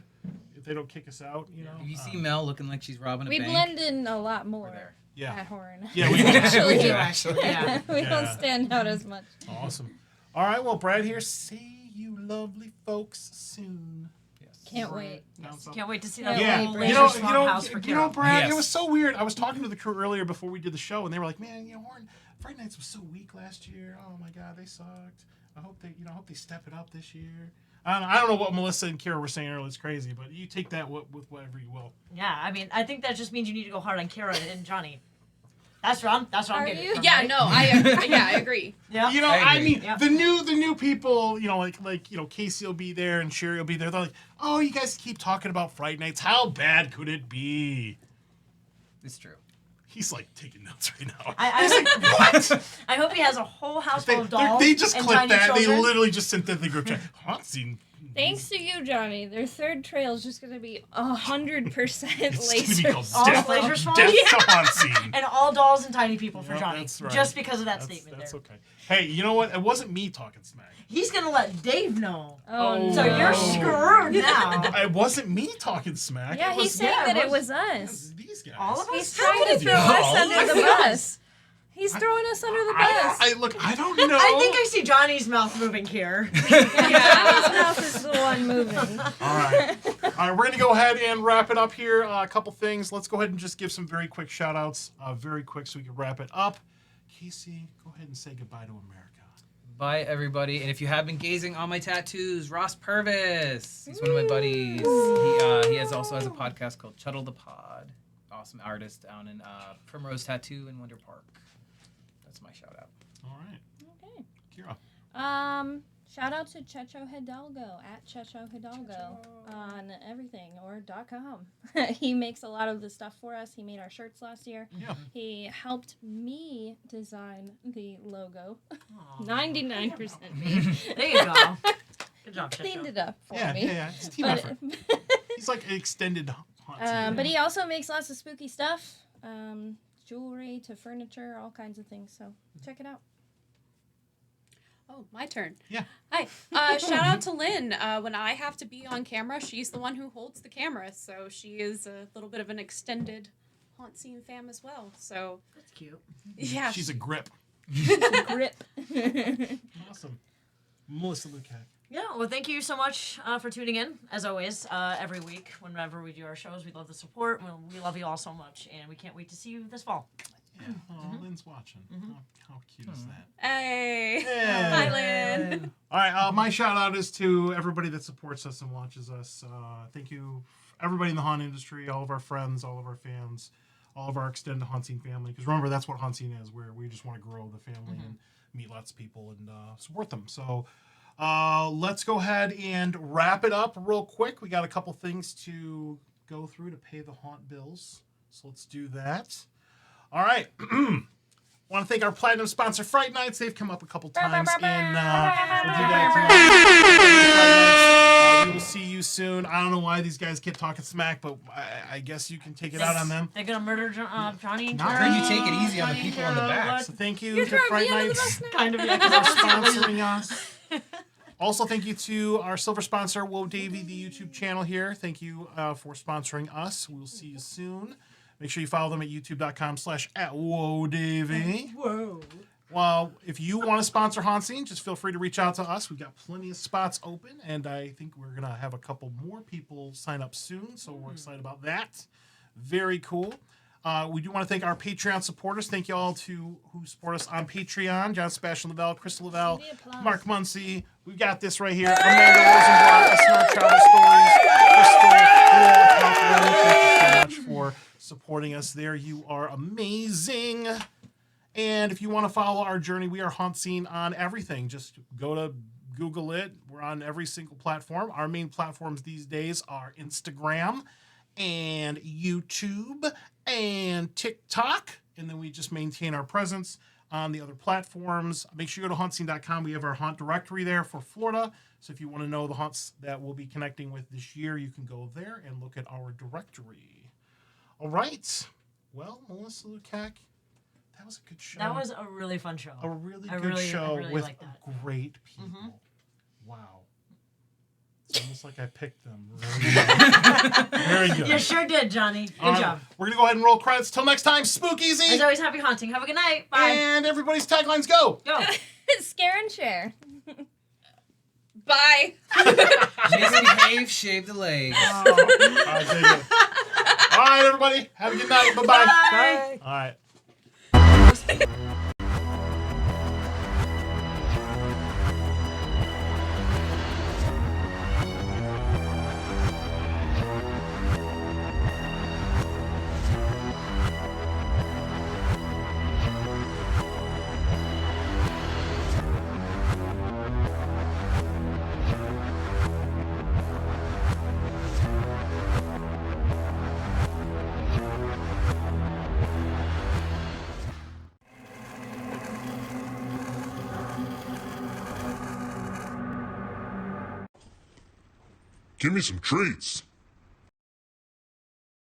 if they don't kick us out, you know. If you see Mel looking like she's robbing a We bank, blend in a lot we're more there. yeah, at Horror Nights. yeah, we do. Actually, We do, actually, yeah. we Yeah. don't stand out as much. Awesome. All right, well, Brad here. See you lovely folks soon. Yes. Can't wait. Down south. Can't wait to see Yeah, that Yeah, little you laser know- swan house for Carol. Brad, it Yes. was so weird. I was talking to the crew earlier before we did the show, and they were like, "Man, Friday Nights was so weak last year. Oh my God, they sucked. I hope they step it up this year." I don't know what Melissa and Kara were saying earlier. It's crazy, but you take that with whatever you will. Yeah, I mean, I think that just means you need to go hard on Kara and Johnny. That's wrong. That's what I'm Are getting. you? from, Yeah, right? no, I agree. Yeah. You know, I I agree. mean, Yeah. the new people, like Casey will be there and Sherry will be there. They're like, "Oh, you guys keep talking about Friday Nights. How bad could it be?" It's true. He's like taking notes right now. I, He's like, "What?" I hope he has a whole house They, full of dolls. they just and clipped tiny that. children. They literally just sent that to the group chat. HauntScene. Thanks to you, Johnny. Their third trail is just gonna be 100% It's gonna be laser. called All Death, laser swans? Death Yeah. to HauntScene. And all dolls and tiny people for Yep, Johnny. that's right. Just because of that That's statement that's there. okay. Hey, you know what? It wasn't me talking smack. He's going to let Dave know. Oh, So no. you're screwed now. It wasn't me talking smack. Yeah, it was he's saying yeah, that it it was us. these guys. All of us? He's trying to throw No. us under the Yes. bus. He's throwing us under the bus. I don't know. I think I see Johnny's mouth moving here. Johnny's mouth is the one moving. All right. All right, we're going to go ahead and wrap it up here. A couple things. Let's go ahead and just give some very quick shout outs, very quick so we can wrap it up. Casey, go ahead and say goodbye to America. Bye, everybody. And if you have been gazing on my tattoos, Ross Purvis. He's one of my buddies. He also has a podcast called Chuddle the Pod. Awesome artist down in Primrose Tattoo in Winter Park. That's my shout out. All right. Okay. Kira. Shout out to Checho Hidalgo at Checho Hidalgo on everything or .com. He makes a lot of the stuff for us. He made our shirts last year. Yeah. He helped me design the logo. 99% me. There you go. Good job, Cleaned Checho. it up for Yeah, me. yeah. It's a team But, effort. He's like an extended HauntScene. but he also makes lots of spooky stuff. Jewelry to furniture, all kinds of things. So check it out. Oh, my turn. Yeah. Hi. Shout out to Lynn. When I have to be on camera, she's the one who holds the camera. So she is a little bit of an extended HauntScene fam as well. So That's cute. yeah. She's a grip. Grip. Awesome. Melissa Lukac. Yeah, well, thank you so much for tuning in, as always, every week. Whenever we do our shows, we love the support. We love you all so much, and we can't wait to see you this fall. Yeah. Oh, Lynn's watching. How cute is that? Hey. Yeah. Hi, Lynn. All right. My shout out is to everybody that supports us and watches us. Thank you, everybody in the haunt industry, all of our friends, all of our fans, all of our extended HauntScene family. Because remember, that's what HauntScene is, where we just want to grow the family and meet lots of people and support them. So let's go ahead and wrap it up real quick. We got a couple things to go through to pay the haunt bills. So let's do that. All right. Want to thank our platinum sponsor, Fright Nights. They've come up a couple times in. We will see you soon. I don't know why these guys keep talking smack, but I guess you can take it out on them. They're gonna murder Johnny and Not Carol. that you take it easy on the people in the back. So thank you to Fright Nights Kind of, yeah, for 'cause I was- sponsoring us. Also, thank you to our silver sponsor, Whoa Davy, the YouTube channel here. Thank you for sponsoring us. We will see you soon. Make sure you follow them at youtube.com/@WhoaDavy. Whoa. Well, if you want to sponsor HauntScene, just feel free to reach out to us. We've got plenty of spots open, and I think we're going to have a couple more people sign up soon, so we're excited about that. Very cool. We do want to thank our Patreon supporters. Thank you all who support us on Patreon. John Sebastian Lavelle, Crystal Lavelle, Mark Muncy. We've got this right here. Amanda Rosenblatt, SNR Travel Stories. Crystal, thank you so much for supporting us there. You are amazing. And if you want to follow our journey, we are HauntScene on everything. Just go to Google it. We're on every single platform. Our main platforms these days are Instagram and YouTube and TikTok. And then we just maintain our presence on the other platforms. Make sure you go to hauntscene.com. We have our haunt directory there for Florida. So if you want to know the haunts that we'll be connecting with this year, you can go there and look at our directory. All right. Well, Melissa Lukac, that was a good show. That was a really fun show. A really I good really- show I really with liked that. great people. Mhm. Wow. It's almost like I picked them. Really well. Very good. You sure did, Johnny. Good job. We're going to go ahead and roll credits. Till next time, spook As easy. always, happy haunting. Have a good night. Bye. And everybody's taglines go. Go. Scare and share. Bye. Misbehave, shave the legs. All right, very good. All right, everybody. Have a good night. Bye-bye. Bye. All right. Give me some treats.